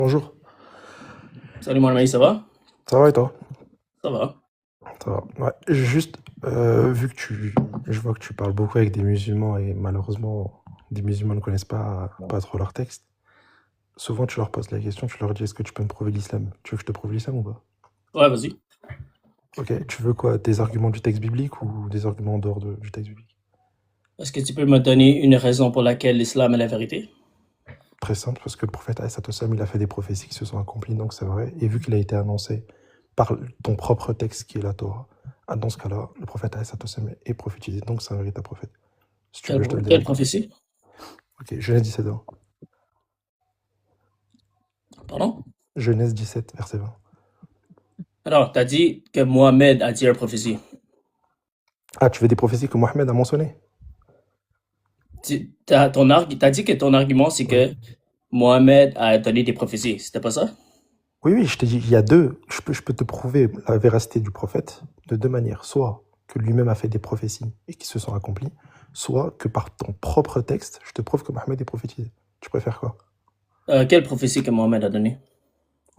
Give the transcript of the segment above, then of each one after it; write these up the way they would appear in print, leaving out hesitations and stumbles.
Bonjour, Salut mon ami, ça va? ça va et toi? Ça va. Ça va. Ouais, juste, vu que je vois que tu parles beaucoup avec des musulmans et malheureusement, des musulmans ne connaissent pas trop leur texte. Souvent, tu leur poses la question, tu leur dis, est-ce que tu peux me prouver l'islam? Tu veux que je te prouve l'islam ou pas? Ouais, vas-y. Ok, tu veux quoi? Des arguments du texte biblique ou des arguments en dehors du texte biblique? Est-ce que tu peux me donner une raison pour laquelle l'islam est la vérité? Très simple, parce que le prophète, alayhi salatu wassalam, il a fait des prophéties qui se sont accomplies, donc c'est vrai. Et vu qu'il a été annoncé par ton propre texte qui est la Torah, dans ce cas-là, le prophète, alayhi salatu wassalam, est prophétisé, donc c'est un véritable prophète. Si tu veux, je te le Quelle démontre. prophétie? Ok, Genèse 17, 20. Pardon? Genèse 17, verset 20. Alors, tu as dit que Mohamed a dit une prophétie. Ah, tu veux des prophéties que Mohammed a mentionnées? T'as dit que ton argument, c'est Oui. que Mohamed a donné des prophéties. C'était pas ça? Oui, oui, je t'ai dit, il y a deux. Je peux te prouver la véracité du prophète de deux manières. Soit que lui-même a fait des prophéties et qui se sont accomplies, soit que par ton propre texte, je te prouve que Mohammed est prophétisé. Tu préfères quoi? Quelle prophétie que Mohamed a donnée?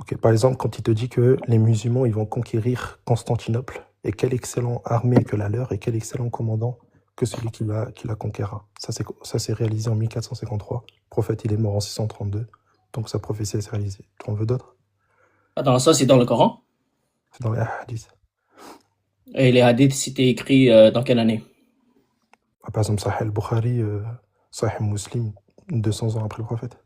Ok, par exemple, quand il te dit que les musulmans, ils vont conquérir Constantinople, et quelle excellente armée que la leur, et quel excellent commandant que celui qui la conquérera. Ça s'est réalisé en 1453. Le prophète, il est mort en 632, donc sa prophétie, elle s'est réalisée. Tu en veux d'autres? Attends, ça c'est dans le Coran? C'est dans les hadiths. Et les hadiths, c'était écrit dans quelle année? Par exemple, Sahih al-Bukhari, Sahih Muslim, 200 ans après le prophète,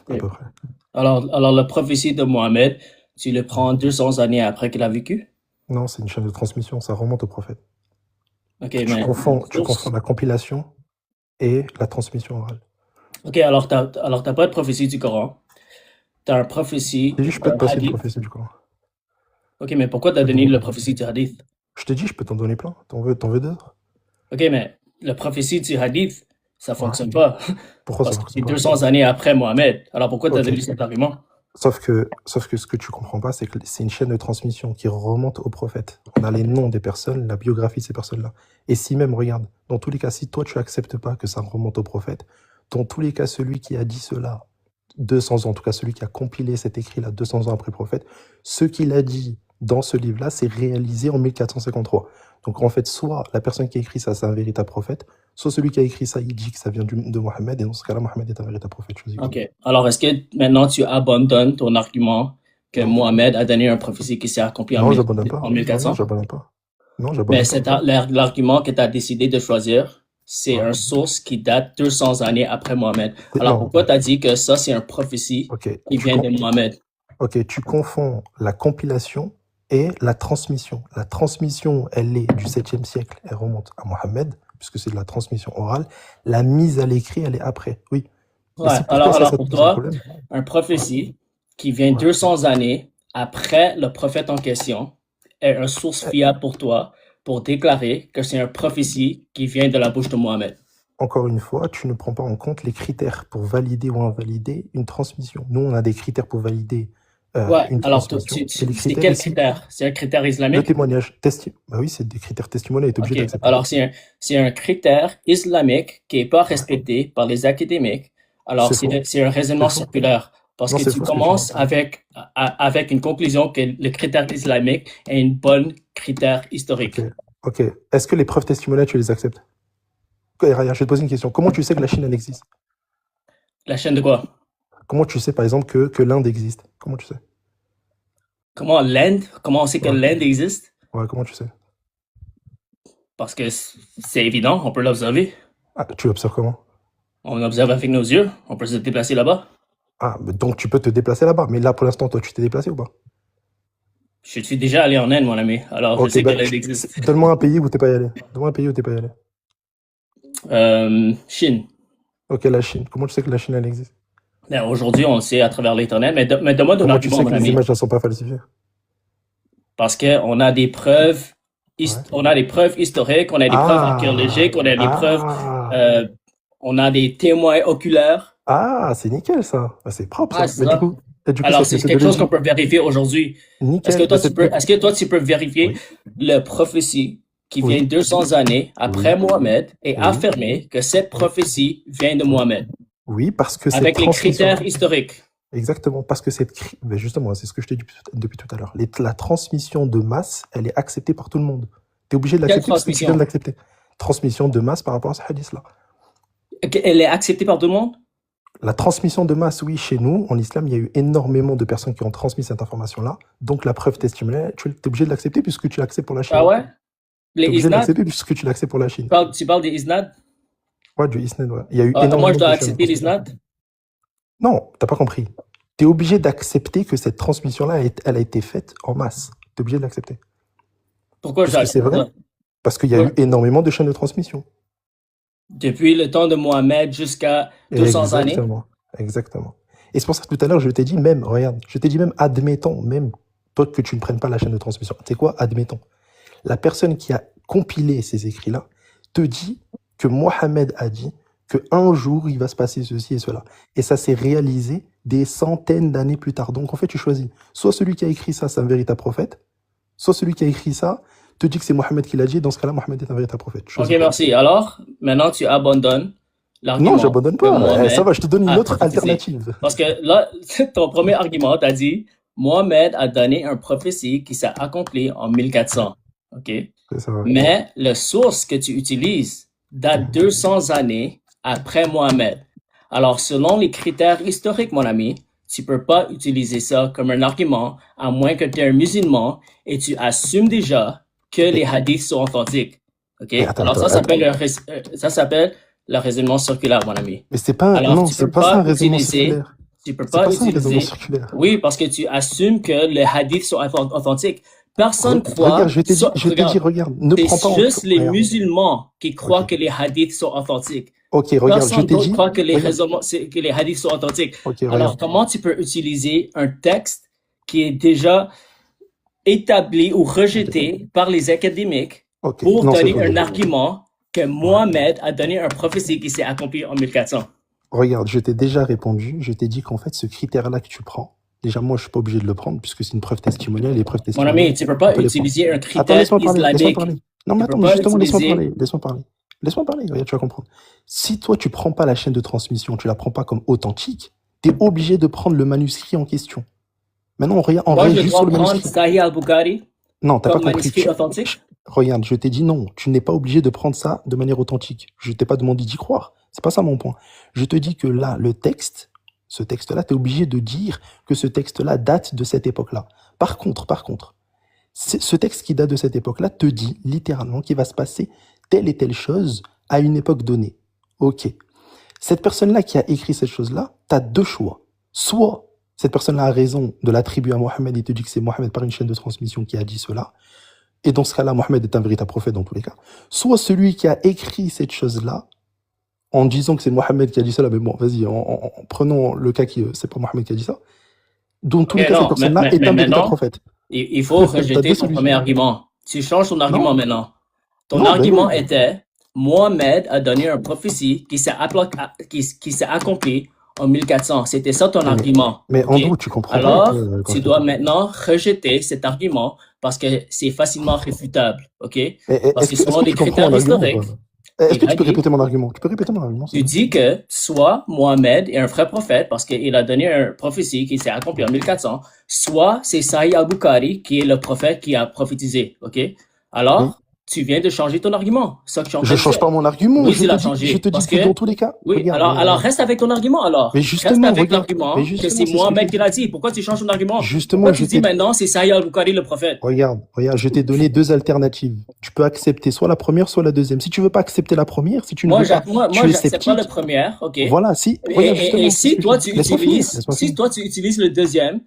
à Ok. peu près. Alors la prophétie de Mohamed, tu le prends 200 années après qu'il a vécu? Non, c'est une chaîne de transmission, ça remonte au prophète. Ok, Tu mais confonds la compilation et la transmission orale. ok, alors t'as pas de prophétie du Coran. T'as une prophétie Je t'ai dit, je peux te passer une hadith. prophétie du Coran. Ok, mais pourquoi Je t'as peux te donné donner la plein. prophétie du hadith? Je t'ai dit, je peux t'en donner plein. T'en veux d'autres? Ok, mais la prophétie du hadith, ça Ouais. fonctionne pas. Pourquoi ça Parce que c'est fonctionne pas? 200 années après Mohamed. Alors pourquoi t'as Ok. donné cet argument? Sauf que ce que tu comprends pas, c'est que c'est une chaîne de transmission qui remonte au prophète. On a les noms des personnes, la biographie de ces personnes-là. Et si même, regarde, dans tous les cas, si toi tu acceptes pas que ça remonte au prophète, dans tous les cas, celui qui a dit cela 200 ans, en tout cas celui qui a compilé cet écrit-là 200 ans après le prophète, ce qu'il a dit dans ce livre-là, c'est réalisé en 1453. Donc en fait, soit la personne qui a écrit ça, c'est un véritable prophète, soit celui qui a écrit ça, il dit que ça vient de Mohammed, et dans ce cas-là, Mohammed est un véritable prophète. Choisis quoi? Ok. Alors est-ce que maintenant tu abandonnes ton argument que Non. Mohamed a donné une prophétie qui s'est accomplie Non, j'abandonne en pas. Non, non, 1400? j'abandonne pas. Non, Mais j'abandonne pas. l'argument que tu as décidé de choisir, c'est Ouais. une source qui date 200 années après Mohamed. Alors Non, pourquoi tu as dit que ça, c'est une prophétie ok. qui vient de Mohamed? Ok, tu confonds la compilation et la transmission. La transmission, elle est du 7e siècle, elle remonte à Mohammed, puisque c'est de la transmission orale. La mise à l'écrit, elle est après, oui. Mais Ouais, si pour toi, ça alors te pour pose un toi, problème, un ouais, prophétie qui vient ouais. 200 années après le prophète en question est une source Eh, fiable pour toi pour déclarer que c'est une prophétie qui vient de la bouche de Mohamed. encore une fois, tu ne prends pas en compte les critères pour valider ou invalider une transmission. Nous, on a des critères pour valider Ouais, une alors transmission, et les c'est critères quel ici, critère? C'est un critère le islamique? témoignage, bah oui, c'est des critères testimoniaux, tu es obligé Ok, d'accepter. alors c'est un critère islamique qui est pas Ouais. respecté par les académiques. Alors C'est faux, c'est un c'est raisonnement faux. circulaire parce Non, que c'est tu faux ce que tu dis. commences avec une conclusion que le critère islamique est une bonne critère Ok, historique. ok. Est-ce que les preuves testimoniales, tu les acceptes? Ok, regarde, je vais te poser une question. Comment tu sais que la Chine, elle existe? La chaîne de quoi? Comment tu sais, par exemple, que l'Inde existe? Comment tu sais? Comment l'Inde? Comment on sait que Ouais, l'Inde existe? ouais, comment tu sais? Parce que c'est évident, on peut l'observer. Ah, tu l'observes comment? On observe avec nos yeux, on peut se déplacer là-bas. Ah, mais donc tu peux te déplacer là-bas. Mais là, pour l'instant, toi, tu t'es déplacé ou pas? Je suis déjà allé en Inde, mon ami, alors je Ok, sais que bah, l'Inde existe. donne-moi un pays où t'es pas y allé. Donne-moi un pays où t'es pas y allé. Chine. Ok, la Chine. Comment tu sais que la Chine, elle existe? Ben, aujourd'hui, on le sait à travers l'Internet, mais donne-moi ton Comment tu argument, sais mon que les ami. images, elles sont pas falsifiées? Parce qu'on a des preuves, Ouais. on a des preuves historiques, on a des preuves Ah, archéologiques, on a des preuves, ah, euh, on a des témoins oculaires. ah, c'est nickel ça. Bah, c'est propre Ah, ça. c'est Mais du ça. coup, et du coup, Alors, cette c'est quelque chose qu'on méthodologie, peut vérifier aujourd'hui. nickel. Bah, cette Est-ce que toi, tu peux vérifier oui, la prophétie qui vient oui, 200 années après oui, Mohamed et oui, affirmer que cette oui, prophétie vient de oui. Mohamed Oui, parce que cette avec les transmission, critères historiques? Exactement, parce que ben justement, c'est ce que je t'ai dit depuis tout à l'heure. La transmission de masse, elle est acceptée par tout le monde. Tu es obligé de Quelle l'accepter parce que tu viens de transmission? l'accepter. Transmission de masse par rapport à ce hadith-là. Elle est acceptée par tout le monde? La transmission de masse, oui, chez nous, en islam, il y a eu énormément de personnes qui ont transmis cette information-là. Donc la preuve testimoniale, tu es obligé de l'accepter puisque tu l'acceptes pour la Ah Chine. ouais? Tu Les es obligé de isnad? l'accepter puisque tu l'acceptes pour la Chine. Tu parles des isnad? Ouais, du isnad, ouais. Il y a eu Moi, énormément je dois de chaînes de accepter les transmission. isnad? Non, t'as pas compris. Tu es obligé d'accepter que cette transmission-là, elle a été faite en masse. Tu es obligé de l'accepter. Pourquoi je dois Puisque c'est accepter vrai. ça? Parce qu'il y a eu énormément de chaînes de transmission. Depuis le temps de Mohamed jusqu'à 200 années? Exactement. Exactement. Et c'est pour ça que tout à l'heure, je t'ai dit même, regarde, je t'ai dit même, admettons, même toi que tu ne prennes pas la chaîne de transmission. Tu sais quoi, admettons. La personne qui a compilé ces écrits-là te dit que Mohamed a dit qu'un jour, il va se passer ceci et cela. Et ça s'est réalisé des centaines d'années plus tard. Donc, en fait, tu choisis. Soit celui qui a écrit ça, c'est un véritable prophète. Soit celui qui a écrit ça te dit que c'est Mohamed qui l'a dit. Et dans ce cas-là, Mohamed est un véritable prophète. Ok, Choisis quoi. merci. Alors, maintenant, tu abandonnes Non, l'argument j'abandonne que pas. Mohamed Ça va, je te donne une a autre prophétisé. alternative. Parce que là, ton premier argument, tu as dit, Mohamed a donné une prophétie qui s'est accomplie en 1400. Ok? C'est ça, ouais. Mais la source que tu utilises date 200 années après Mohamed. Alors, selon les critères historiques, mon ami, tu peux pas utiliser ça comme un argument, à moins que tu es un musulman et tu assumes déjà que les hadiths sont authentiques. Ok? Mais attends, Alors, attends, ça s'appelle le raisonnement circulaire, mon ami. Mais c'est pas, Alors, non, tu c'est peux pas ça un pas raisonnement utiliser, circulaire. tu peux C'est pas pas ça un raisonnement utiliser, circulaire. oui, parce que tu assumes que les hadiths sont authentiques. Personne croit, Regarde, je t'ai dit, regarde, ne prends pas c'est juste les regarde. musulmans qui croient Ok. que les hadiths sont authentiques. Ok, regarde, je Personne t'ai d'autre dit. croit que les Regarde. que les hadiths sont authentiques. Ok, Alors, regarde. comment tu peux utiliser un texte qui est déjà établi ou rejeté par les académiques Ok. pour Non, c'est donner vrai. un argument que Mohamed a donné une prophétie qui s'est accomplie en 1400? Regarde, je t'ai déjà répondu. Je t'ai dit qu'en fait, ce critère-là que tu prends, déjà, moi, je suis pas obligé de le prendre puisque c'est une preuve testimoniale. Les preuves Mon testimoniales. ami, tu peux pas on peut les utiliser un Attends, critère laisse-moi parler. Laisse-moi islamique. parler. Non, mais Tu peux attends, mais pas justement, laisse-moi utiliser- parler. Laisse-moi parler. Laisse-moi parler. Regarde, tu vas comprendre. Si toi, tu prends pas la chaîne de transmission, tu la prends pas comme authentique, tu es obligé de prendre le manuscrit en question. Maintenant, on Moi, je regarde juste dois sur le prendre manuscrit. Sahih al-Bukhari Non, t'as pas comme compris. manuscrit authentique. Regarde, je t'ai dit non. Tu n'es pas obligé de prendre ça de manière authentique. Je t'ai pas demandé d'y croire. C'est pas ça mon point. Je te dis que là, le texte, ce texte-là, tu es obligé de dire que ce texte-là date de cette époque-là. Par contre, ce texte qui date de cette époque-là te dit littéralement qu'il va se passer telle et telle chose à une époque donnée. Ok. Cette personne-là qui a écrit cette chose-là, tu as deux choix. Soit cette personne-là a raison de l'attribuer à Mohammed et te dit que c'est Mohammed par une chaîne de transmission qui a dit cela. Et dans ce cas-là, Mohammed est un véritable prophète dans tous les cas. Soit celui qui a écrit cette chose-là, en disant que c'est Mohammed qui a dit cela, mais bon, vas-y, prenons le cas qui c'est pas Mohammed qui a dit ça. Dans tous les cas, cette personne-là est un véritable prophète. Il faut rejeter ton premier argument. Tu changes ton argument maintenant. Ton argument était, Mohammed a donné une prophétie qui s'est accomplie en 1400. C'était ça ton argument. Mais Andrew, tu comprends Alors, tu dois maintenant rejeter cet argument parce que c'est facilement réfutable. OK? Parce que selon les critères historiques. Est-ce que tu peux répéter mon argument? Tu peux répéter mon argument? Tu dis que soit Mohammed est un vrai prophète parce qu'il a donné une prophétie qui s'est accomplie en 1400, soit c'est Sahih al-Bukhari qui est le prophète qui a prophétisé. OK? Alors, tu viens de changer ton argument. Ça que je change pas mon argument. Oui, je te dis que dans tous les cas. Oui, regarde, alors reste avec ton argument alors. Mais justement, reste avec l'argument que c'est Mohammed qui l'a dit. Pourquoi tu changes ton argument? Justement, pourquoi tu dis maintenant c'est Sahih al-Bukhari le prophète? Regarde, je t'ai donné deux alternatives. Tu peux accepter soit la première, soit la deuxième. Si tu veux pas accepter la première, si tu ne veux pas, moi j'accepte pas la première, ok. Voilà, si. Et si toi tu utilises le deuxième,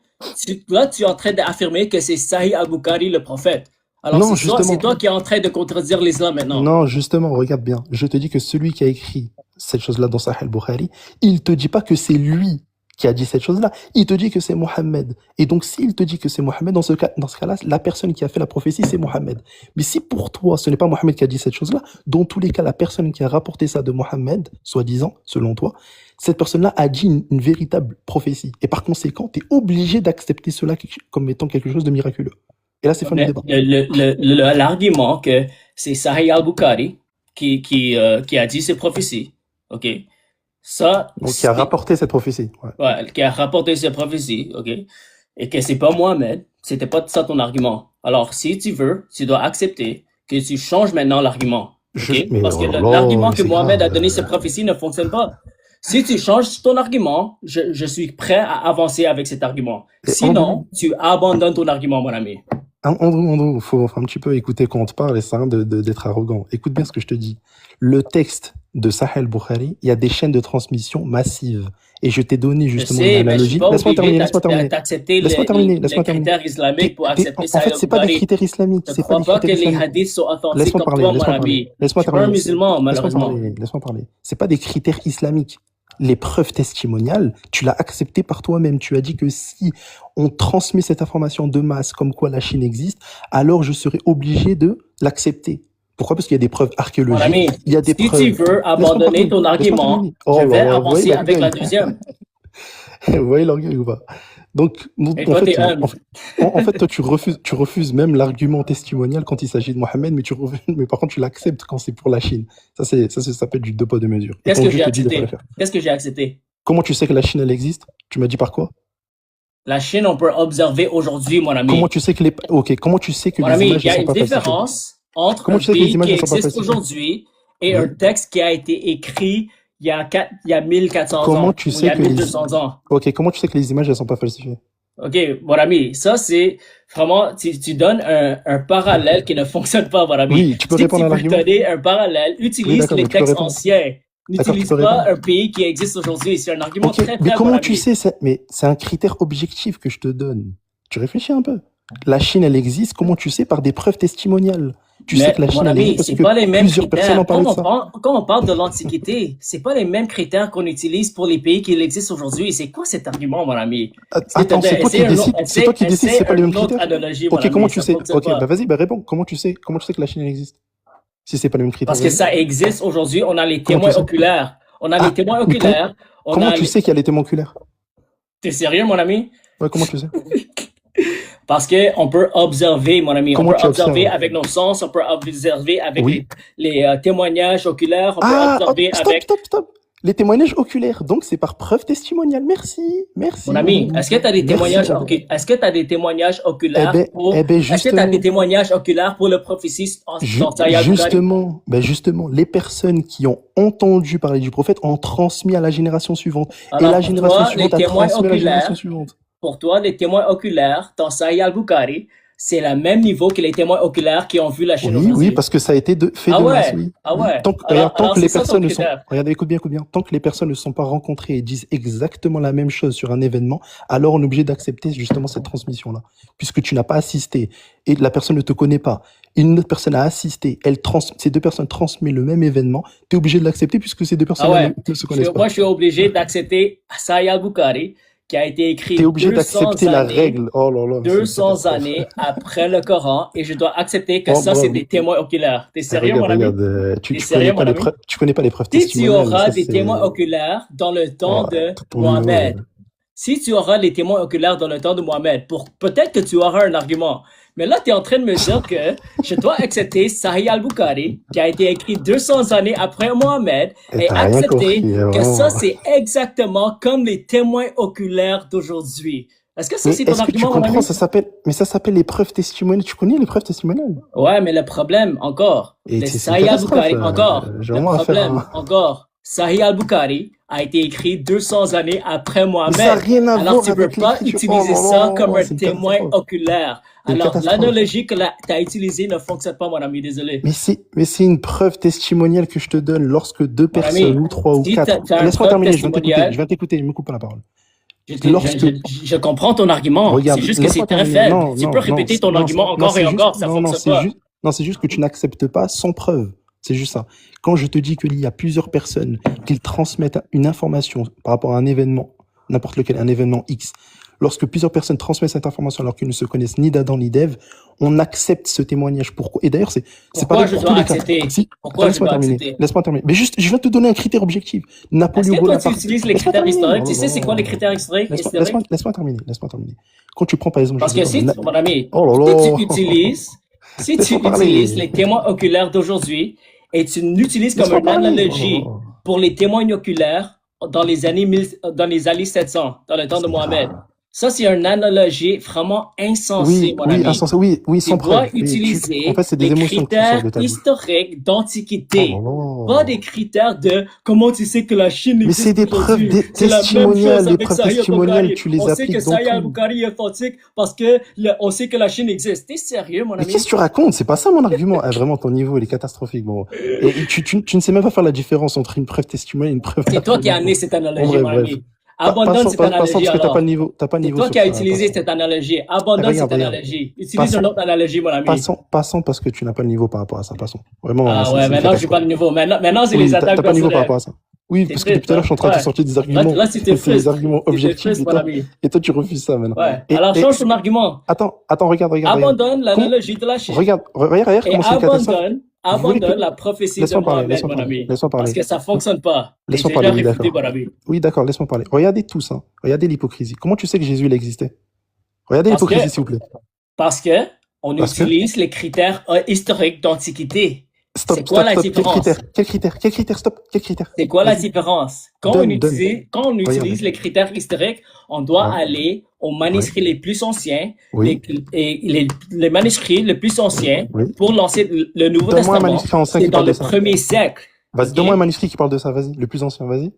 là tu es en train d'affirmer que c'est Sahih al-Bukhari le prophète. Alors c'est toi qui es en train de contredire l'islam maintenant. Non, justement, regarde bien. Je te dis que celui qui a écrit cette chose-là dans Sahih al-Bukhari, il te dit pas que c'est lui qui a dit cette chose-là. Il te dit que c'est Mohammed. Et donc, s'il te dit que c'est Mohammed, dans ce cas-là, la personne qui a fait la prophétie, c'est Mohammed. Mais si pour toi, ce n'est pas Mohammed qui a dit cette chose-là, dans tous les cas, la personne qui a rapporté ça de Mohammed, soi-disant, selon toi, cette personne-là a dit une véritable prophétie. Et par conséquent, tu es obligé d'accepter cela comme étant quelque chose de miraculeux. Et là, c'est fin du débat. L'argument que c'est Sahih al-Bukhari qui a dit ces prophéties, ok, Ça, Donc, qui a rapporté cette prophétie. Ouais. ouais, qui a rapporté cette prophétie, ok? Et que c'est pas Mohamed, c'était pas ça ton argument. Alors, si tu veux, tu dois accepter que tu changes maintenant l'argument, ok? Mais Parce que oh là l'argument là, que c'est Mohamed a grave. donné cette prophétie ne fonctionne pas. Si tu changes ton argument, je suis prêt à avancer avec cet argument. Et Sinon, tu abandonnes ton argument, mon ami. Andrew, faut un petit peu écouter quand on te parle et ça rien d'être arrogant. Écoute bien ce que je te dis. Le texte de Sahih Bukhari, il y a des chaînes de transmission massives. Et je t'ai donné Je justement une sais, mais je suis analogie. pas Laisse-moi obligé terminer. d'accepter Laisse-moi terminer. les critères islamiques pour accepter En Sahih fait, c'est pas des al-Bukhari. critères islamiques. Je C'est pas crois des pas que critères les islamiques. hadiths sont authentiques Laisse-moi comme parler, toi, mon laisse-moi parler. ami. Je Laisse-moi suis pas un terminer. musulman, Laisse-moi malheureusement. parler. Laisse-moi parler. C'est pas des critères islamiques. Les preuves testimoniales, tu l'as accepté par toi-même. Tu as dit que si on transmet cette information de masse comme quoi la Chine existe, alors je serai obligé de l'accepter. Pourquoi? Parce qu'il y a des preuves Mon archéologiques, ami, il y a des si tu preuves. veux Laisse-moi abandonner terminer. ton Laisse-moi argument, terminer. je Oh vais là là, vous voyez avancer avec la l'orgueil. deuxième. Vous voyez l'orgueil ou pas? Donc, Et en toi, t'es fait, humble. en fait, toi, tu refuses même l'argument testimonial quand il s'agit de Mohamed, mais par contre, tu l'acceptes quand c'est pour la Chine. Ça s'appelle du deux poids, deux mesures. Et Qu'est-ce quand que Dieu j'ai te dit de pas le accepté? faire. Qu'est-ce que j'ai accepté? Comment tu sais que la Chine, elle existe? Tu m'as dit par quoi? La Chine, on peut observer aujourd'hui, mon Comment ami. tu sais que comment tu sais que Mon les ami, images il y ne a sont une pas falsifiées? différence entre Comment un tu sais que les pays images qui ne sont pas existe falsifiées? aujourd'hui et Oui. un texte qui a été écrit il y a 1400 Comment ans tu ou il y sais a que les 1200 ans. comment tu sais que les images elles sont pas falsifiées? OK, mon ami, ça c'est vraiment, tu donnes un parallèle qui ne fonctionne pas, mon ami. Oui, tu peux Si répondre tu à veux l'argument? donner un parallèle, Oui, utilise d'accord, les mais tu peux textes répondre. anciens. D'accord, tu N'utilise peux pas répondre. un pays qui existe aujourd'hui. C'est un argument Ok, très mais faible, mon comment tu ami. sais ça? Mais c'est un critère objectif que je te donne. Tu réfléchis un peu. La Chine, elle existe. Comment tu sais? Par des preuves testimoniales. Tu sais Mais que la mon Chine, elle ami, existe parce c'est que pas les mêmes plusieurs personnes ont critères. parlé de ça. Quand on parle de l'Antiquité, c'est pas les mêmes critères qu'on utilise pour les pays qui existent aujourd'hui. C'est quoi cet argument, mon ami? S'il te Attends, plaît, c'est toi qui essaie décides. C'est toi qui décides si c'est pas les mêmes une autre critères. analogie, mon Ok, comment ami. tu Ça sais? fonctionne Ok, bah pas. vas-y, bah réponds. Comment tu sais que la Chine elle existe? Si c'est pas les mêmes critères, Parce que vas-y. ça existe aujourd'hui. On a les Comment tu témoins sais? oculaires. On a les Ah, témoins mais oculaires. On comment a tu les... sais qu'il y a les témoins oculaires? T'es sérieux, mon ami? Ouais, comment tu sais? Parce que on peut observer, mon ami. On Comment peut tu observer observes? avec nos sens. On peut observer avec Oui. les témoignages oculaires. On peut Ah, hop, observer stop, avec... stop, stop. Les témoignages oculaires. Donc, c'est par preuve testimoniale. Merci. Merci. Mon ami, est-ce que tu as des Merci, témoignages, Andrew. est-ce que tu as des témoignages Eh oculaires ben, pour, eh ben, est-ce que tu as des justement, témoignages oculaires pour le prophétie dans Sahih al-Bukhari? justement, les personnes qui ont entendu parler du prophète ont transmis à la génération suivante. Et Alors, la pour génération toi, les suivante a témoins transmis à la génération oculaires, suivante. pour toi, les témoins oculaires dans Sahih al-Bukhari, c'est le même niveau que les témoins oculaires qui ont vu la Chine Oui, aujourd'hui. parce que ça a été fait Ah de masse, ouais, oui. ah Oui. ouais. Tant que C'est les ça ton personnes ne sont, critère. regardez, écoute bien, tant que les personnes ne sont pas rencontrées et disent exactement la même chose sur un événement, alors on est obligé d'accepter justement cette transmission-là. Puisque tu n'as pas assisté et la personne ne te connaît pas, une autre personne a assisté, ces deux personnes transmettent le même événement, tu es obligé de l'accepter puisque ces deux Ah personnes ouais. ne se connaissent pas. Moi, je suis obligé d'accepter Sahih al-Bukhari, qui a été écrit Tu es obligé 200 d'accepter la années, règle. Oh là là, mais c'est une 200 catastrophe. années après le Coran, et je dois accepter que Oh, ça, c'est bravo. des témoins oculaires. T'es sérieux, mon ami? Tu T'es sérieux, mon ami? connais pas les preuves Si tu testimoniales. auras Ça, des c'est- témoins oculaires dans le temps Ouais, de tout ton niveau, Mohamed, si tu auras les témoins oculaires dans le temps de Mohamed, peut-être que tu auras un argument. Mais là, tu es en train de me dire que je dois accepter Sahih al-Bukhari, qui a été écrit 200 années après Mohamed, et t'as rien accepter compris, que vraiment. ça, c'est exactement comme les témoins oculaires d'aujourd'hui. Est-ce que ça, Mais c'est ton est-ce que tu argument, mon comprends? ami? Ça s'appelle les preuves testimoniales. Tu connais les preuves testimoniales? Ouais, mais le problème, encore, Et le c'est une Sahih al-Bukhari, catastrophe. encore, J'ai le vraiment à faire problème, encore, Sahih al-Bukhari a été écrit 200 années après Mais ça n'a Mohamed. rien à Alors, voir tu peux avec pas l'écriture. utiliser Oh là ça là, comme un c'est une témoin catastrophe. oculaire. C'est une Alors, catastrophe. l'analogie que tu as utilisée ne fonctionne pas, mon ami, désolé. Mais c'est une preuve testimoniale que je te donne lorsque deux Mon personnes, ami, ou trois, ou si quatre. t'as une Laisse-moi preuve terminer, testimoniale, je viens t'écouter, ne me coupe pas la parole. je comprends ton argument. Regarde, C'est juste que c'est laisse-moi très terminer. faible. Non, Tu non, peux non, répéter ton non, argument non, encore c'est et juste- encore, ça non, fonctionne pas. c'est juste que tu n'acceptes pas sans preuve. C'est juste ça. Quand je te dis qu'il y a plusieurs personnes qui transmettent une information par rapport à un événement, n'importe lequel, un événement X, lorsque plusieurs personnes transmettent cette information alors qu'ils ne se connaissent ni d'Adam ni d'Ève, on accepte ce témoignage. Pourquoi? Et d'ailleurs, c'est Pourquoi pareil je pour dois tous les cas. accepter? Si, Pourquoi je laisse-moi dois terminer. accepter? Laisse-moi terminer. Mais juste, je viens te donner un critère objectif. Est-ce Napoléon que toi, tu Bonaparte. utilises les Laisse-moi critères terminer. historiques? Oh Tu là sais, c'est là. quoi les critères historiques? Laisse-moi terminer. Quand tu prends par exemple, Parce je que sais pas, si, mon ami, oh là là. si tu utilises, si tu Laisse-moi parler. utilises les témoins oculaires d'aujourd'hui et tu l'utilises comme Laisse-moi une parler. analogie Oh. pour les témoins oculaires dans les années 700, dans le temps de C'est Mohamed. grave. Ça, c'est une analogie vraiment insensée, Oui, mon oui, ami. insensé, oui, Tu sans dois preuve. Oui, en utiliser fait, c'est des les émotions qui sortent critères de ta bouche. historiques Oh là d'antiquité. Pas des là. critères de comment tu sais que la Chine Mais c'est existe des preuves aujourd'hui. C'est la même chose testimoniales. Les avec preuves Sahih testimoniales, al-Bukhari. tu les On sait que appliques dans Sahih tout. al-Bukhari est authentique parce que on sait que la Chine existe. T'es sérieux, mon Mais ami? qu'est-ce que tu racontes? C'est pas ça mon argument. Ah, vraiment, ton niveau, il est catastrophique. Bon. Et tu ne sais même pas faire la différence entre une preuve testimoniale et une preuve C'est toi qui as amené naturelle. cette Bon, analogie, bref, mon bref. ami. Abandonne Passons, cette passons analogie parce que t'as pas le alors. niveau, t'as pas le C'est niveau toi sur qui as ça. utilisé Passons. cette analogie. Abandonne Regarde, cette regarde. analogie. Utilise Passons, une autre analogie, mon ami. passons parce que tu n'as pas le niveau par rapport à ça. Passons. Vraiment, Ah c'est ouais, une maintenant j'ai pas catastrophe. le niveau. Maintenant c'est Oui, les attaques t'as pas le niveau par rapport personnelles. à ça. Oui, T'es parce que depuis triste, tout à l'heure, je hein? suis en train de te Ouais. sortir des Là, arguments, là tu te des frustres. arguments Tu te objectifs, frustres, mon ami. et toi, tu refuses ça maintenant. Ouais. Et, Alors et, change ton argument. attends, regarde. Abandonne Comment, l'analogie de la Chine. regarde Et comment c'est une catastrophe. Vous voulez que, abandonne la prophétie de laisse-moi parler, Mohamed, mon ami. laisse-moi Parce parler. que ça fonctionne pas. T'es Laisse-moi déjà parler, oui, réfuté, d'accord. mon ami. Oui, d'accord, laisse-moi parler. Regardez tout ça. Regardez l'hypocrisie. Comment tu sais que Jésus, il existait? Regardez Parce l'hypocrisie, que, s'il vous plaît. parce que on Parce que, utilise les critères historiques d'antiquité. stop, C'est quoi la Quel différence? critère, stop, quel critère? C'est quoi la Vas-y, différence? Quand on donne. utilise Regardez. les critères historiques, on doit Ouais, aller aux manuscrits les plus anciens, oui, les manuscrits les plus anciens oui. pour lancer le Nouveau Donne-moi un Testament. manuscrit ancien C'est qui dans parle de le ça. premier siècle. Vas-y, Ok? donne-moi un manuscrit qui parle de ça, vas-y. Le plus ancien, vas-y. Les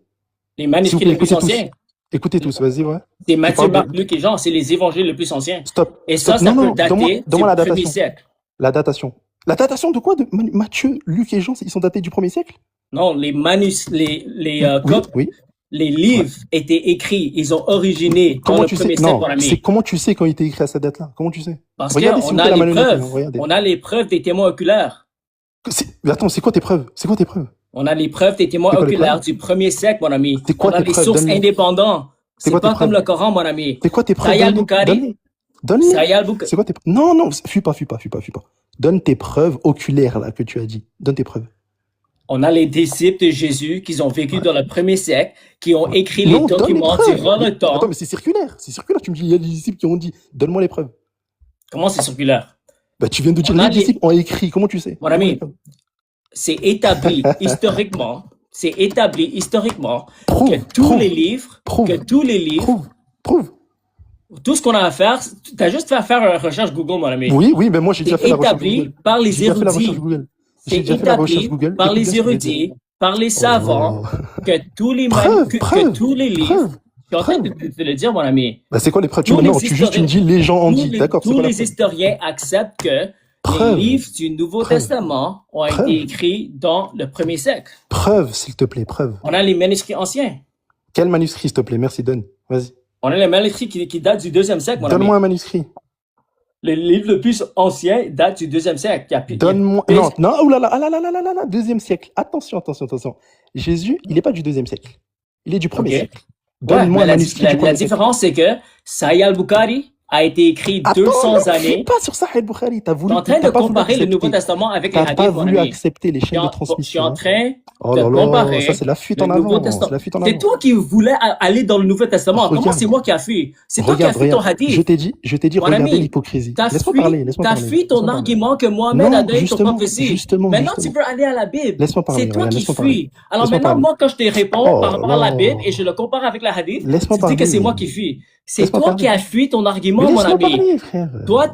S'il vous manuscrits plaît, les plus anciens, écoutez tous, vas-y, ouais. c'est Qui Matthieu, parle Marc, de, Luc et Jean, c'est les évangiles les plus anciens. stop, Et ça non, peut non, dater du donne-moi la premier datation. siècle. La datation. La datation de quoi? Matthieu, Luc et Jean, ils sont datés du 1er siècle? Non, les Oui, oui. les Ouais. livres étaient écrits, ils ont originé dans Comment le tu sais? premier siècle, mon Non, ami. comment tu sais quand il était écrit à cette date-là? Comment tu sais? Parce Regardez, s'il qu'on vous a plaît, la les malhonnêteté, hein, preuves. regardez. On a les preuves des témoins oculaires. Attends, c'est quoi tes preuves? C'est quoi tes preuves? On a les preuves des témoins C'est quoi les oculaires preuves? du premier siècle, mon ami. C'est quoi On a tes les preuves? sources Donne-les. indépendantes. C'est C'est quoi tes pas comme preuves? le Coran, mon ami. C'est quoi tes preuves? Sahih Donne-les. al-Bukhari, Donne-les. Sahih al-Bukhari. C'est quoi tes preuves? Non, fuis pas. Donne tes preuves oculaires, là, que tu as dit. Donne tes preuves. On a les disciples de Jésus qui ont vécu Ouais. dans le premier siècle, qui ont Ouais. écrit les Non, donne les documents preuves. durant le Attends, temps. mais c'est circulaire. C'est circulaire. Tu me dis, il y a des disciples qui ont dit, donne-moi les preuves. Comment c'est circulaire? Bah, tu viens de dire, On les a les, disciples ont écrit. Comment tu sais? mon Donne-moi les ami, preuves. c'est établi historiquement que Prouve, tous les livres, prouve. tout ce qu'on a à faire, t'as juste à faire une recherche Google, mon ami. Oui, mais moi, j'ai déjà C'est fait la recherche établi Google. par les J'ai déjà fait la recherche érudits. Google. C'est J'ai déjà fait la recherche établi Google. par Écoute bien les ce que je vais dire. érudits, par les Oh savants, là. que tous les que tous les livres, je suis en train de te le dire, mon ami, Bah, c'est quoi les preuves? tous Non, les tu me dis, les gens ont dit. D'accord, c'est tous quoi la les preuve? historiens acceptent que les Preuve. livres du Nouveau Preuve. Testament ont Preuve. été écrits dans le premier siècle. Preuve, s'il te plaît, preuve. On a les manuscrits anciens. Quel manuscrit, s'il te plaît? Merci, donne. Vas-y. On a les manuscrits qui datent du deuxième siècle, mon ami. Donne-moi un manuscrit. Le livre le plus ancien date du deuxième siècle. Donne-moi. Non, oh là là, ah là là là là là là, deuxième siècle. Attention. Jésus, il n'est pas du deuxième siècle. Il est du premier Ok. siècle. Donne-moi un manuscrit du La premier siècle. différence, c'est que Sahih al-Bukhari a été écrit Attends, 200 non, années. fuis pas sur Sahih al-Bukhari. T'as Je voulu. suis en train de t'as pas voulu comparer le accepter. Nouveau Testament avec les T'as pas hadiths, mon voulu ami. accepter les chaînes de Je suis transmission. en train Oh de là là, comparer ça c'est la fuite le en Nouveau avant. Testament. C'est la fuite en C'est avant. toi qui voulais aller dans le Nouveau Testament. Comment Regarde. c'est moi qui a fui? C'est toi qui as Regarde, fui ton regarde. hadith. Je t'ai dit, Mon regardez ami, l'hypocrisie. T'as Laisse-moi fui, parler. t'as fui ton Laisse-moi parler. argument que Mohamed Non, a donné ton justement, prophétie. justement. Maintenant, tu veux aller à la Bible. Laisse-moi parler, C'est toi regarde, qui laisse-moi fuis. Alors Laisse-moi maintenant, parler. moi, quand je te réponds Oh par rapport à la là. Bible et je le compare avec la hadith, tu Laisse-moi dis que parler. c'est moi qui fuis. C'est Laisse-moi toi parler. qui as fui ton argument, Mais mon laisse-moi ami. parler, frère. Toi,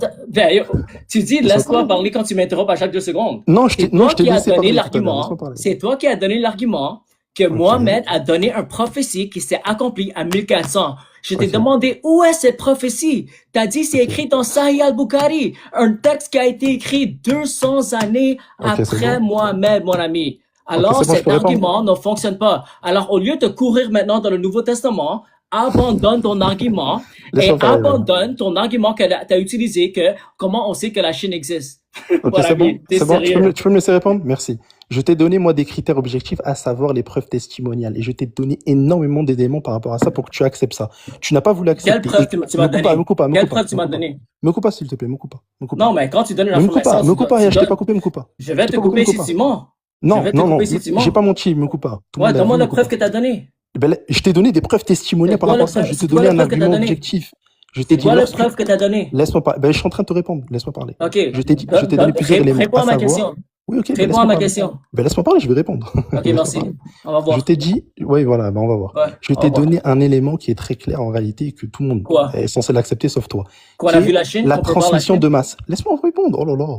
tu dis Laisse-moi laisse-moi parler. parler quand tu m'interromps à chaque 2 secondes. Non, je C'est t'ai non, toi je t'ai qui as laissé donné parler tout à l'heure. l'argument. Laisse-moi parler. C'est toi qui as donné l'argument que Ok. Mohamed a donné une prophétie qui s'est accomplie à 1400. Je t'ai Ok. demandé où est cette prophétie. T'as dit c'est Ok. écrit dans Sahih al-Bukhari, un texte qui a été écrit 200 années Ok, c'est après bon. Mohamed, mon ami. Alors c'est bon, je cet peux répondre. argument ne fonctionne pas. Alors au lieu de courir maintenant dans le Nouveau Testament, abandonne ton argument et Laisse-moi parler. abandonne ton argument que tu as utilisé que comment on sait que la Chine existe. Ok, Mon c'est bon. ami, t'es C'est bon. sérieux. Tu peux me laisser répondre? Merci. Je t'ai donné, moi, des critères objectifs, à savoir les preuves testimoniales. Et je t'ai donné énormément d'éléments par rapport à ça pour que tu acceptes ça. Tu n'as pas voulu accepter. Quelle preuve tu m'as donné? Me coupe pas. Quelle preuve tu m'as donné? Me coupe pas, s'il te plaît. Me coupe pas. Non, mais quand tu donnes une Me coupe pas. information, Me coupe pas. tu Je t'ai donnes- pas coupé. Me coupe pas. je vais Je te t'ai pas coupé, couper me si coupe tu pas. mens. Non, Je vais te non, non. couper si tu mens. J'ai pas menti. Me coupe pas. Tout le Ouais, monde l'a donne-moi vu, la me coupe preuve pas. que tu as donnée. Ben là, je t'ai donné des preuves testimoniales C'est par quoi rapport à la ça. preuve- Je c'est t'ai quoi donné la un preuve que t'as argument donnée? objectif. Je t'ai C'est dit, quoi la lorsque... preuve que tu as donnée? Laisse-moi parler. Ben, je suis en train de te répondre. Laisse-moi parler. Ok. Je t'ai donné plusieurs éléments. Réponds à ma savoir... question. Oui, ok, ben Réponds à laisse-moi ma parler. question. Ben laisse-moi parler, je vais répondre. Ok, Laisse-moi merci. parler. On va Je voir. t'ai dit, oui, voilà, ben on va voir. Ouais, Je on va t'ai voir. donné un élément qui est très clair en réalité et que tout le monde Quoi? est censé l'accepter sauf toi, Qu'on qui a vu est la Chine? la Qu'on peut voir la transmission Chine? de masse. Laisse-moi répondre. Oh là là.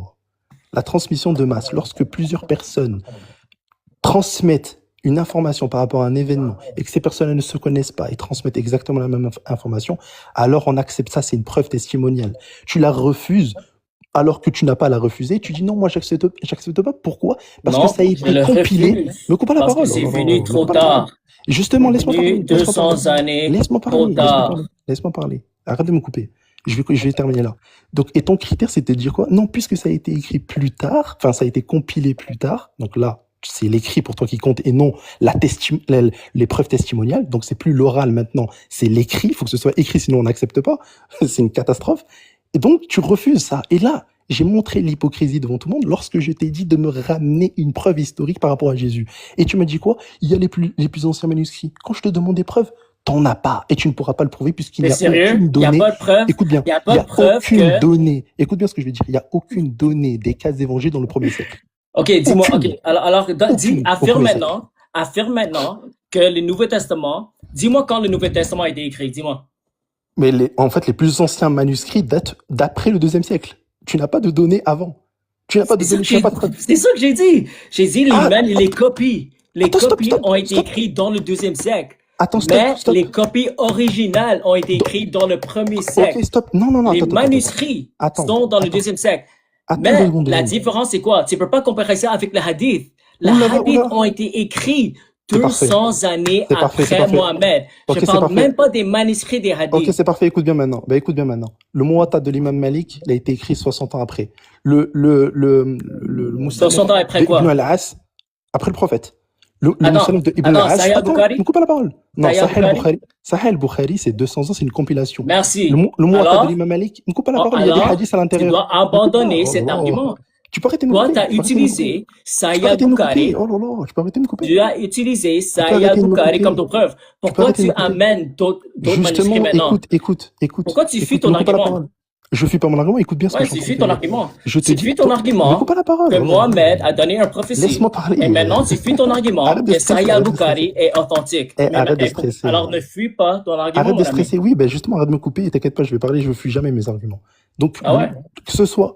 La transmission de masse. Lorsque plusieurs personnes transmettent une information par rapport à un événement et que ces personnes ne se connaissent pas et transmettent exactement la même information, alors on accepte ça, c'est une preuve testimoniale. Tu la refuses alors que tu n'as pas à la refuser, tu dis non, moi j'accepte pas. Pourquoi? Parce que Non, ça a je été le compilé. refuse Me coupe pas la parce que parole. Oh c'est là là, venu me trop coupe pas la parole. tard. Justement, C'est laisse-moi venu parler. Laisse-moi parler. 200 années Laisse-moi trop parler. Laisse-moi tard. parler. Laisse-moi parler. Arrête de me couper. Je vais terminer là. Donc, et ton critère, c'était de dire quoi? Non, puisque ça a été écrit plus tard, enfin, ça a été compilé plus tard. Donc là, c'est l'écrit pour toi qui compte et non les preuves testimoniales. Donc, c'est plus l'oral maintenant, c'est l'écrit. Il faut que ce soit écrit, sinon on n'accepte pas. C'est une catastrophe. Et donc, tu refuses ça. Et là, j'ai montré l'hypocrisie devant tout le monde lorsque je t'ai dit de me ramener une preuve historique par rapport à Jésus. Et tu m'as dit quoi? Il y a les plus anciens manuscrits. Quand je te demande des preuves, t'en as pas. Et tu ne pourras pas le prouver puisqu'il T'es n'y a sérieux? aucune Il n'y a donnée. pas de preuve? Écoute bien, Il n'y a il pas n'y de a preuve aucune que... donnée. Écoute bien ce que je vais dire. Il n'y a aucune donnée des cas évangiles dans le premier siècle. Ok, dis-moi, ok. Aucune. Alors dis, Aucune au premier siècle. affirme maintenant que le Nouveau Testament, dis-moi quand le Nouveau Testament a été écrit, dis-moi. Mais en fait, les plus anciens manuscrits datent d'après le 2e siècle. Tu n'as pas de données avant. Tu n'as pas de données, tu n'as pas de preuves. C'est ça que j'ai dit. J'ai dit les copies. Les Attends, copies stop, ont été stop. écrites dans le 2e siècle. Attends, Mais stop. les copies originales ont été écrites dans le 1er siècle. Ok, stop. Non, Les attends. manuscrits sont dans le 2e siècle. Attends, Mais deux secondes. la différence, c'est quoi? Tu peux pas comparer ça avec le hadith. Les Oula. hadiths ont été écrits C'est parfait. 200 années C'est parfait, c'est après parfait. Mohamed. Ok, Je c'est parle parfait. même pas des manuscrits des hadiths. Ok, c'est parfait. Écoute bien maintenant. Le Muwatta de l'imam Malik, il a été écrit 60 ans après. Le Musnad 60 ans après de quoi? Ibn al-As, après le prophète. Le Attends, Musnad de Ibn al-As. Sahih al-Bukhari? Ne coupe pas la parole. Non, Sahih al-Bukhari? Sahih al-Bukhari, c'est 200 ans, c'est une compilation. Merci. Le Muwatta Alors, de l'imam Malik, ne coupe pas la parole, il y a des alors, hadiths à tu l'intérieur. dois abandonner Oh cet là là. argument. Tu peux arrêter de me Toi, couper. tu as Tu peux arrêter de me couper. utilisé Tu peux Sahih arrêter de me couper. al-Bukhari. Oh là là, tu peux arrêter de me couper. Tu as utilisé Tu peux Sahih arrêter de me al-Bukhari couper. comme ton preuve. Tu peux Pourquoi arrêter de tu me couper. amènes d'autres manuscrits Justement, maintenant? écoute. Pourquoi tu fuis Écoute, ton me coupe pas la argument? parole. Je fuis pas mon argument, écoute bien ce que Ouais, je suis tu en train fuis de ton te dire. argument. Je te Tu dis, fuis ton me argument coupe pas la parole. que Mohamed a donné un prophétie. Laisse-moi parler. Et maintenant, tu fuis ton argument Arrête de que stresser, Sahih arrête de al-Bukhari est authentique. Eh, Mais arrête de écoute, stresser. alors ne fuis pas ton argument, Arrête de mon ami. stresser. Oui, ben justement, arrête de me couper et t'inquiète pas, je vais parler, je fuis jamais mes arguments. Donc, Ah ouais? que ce soit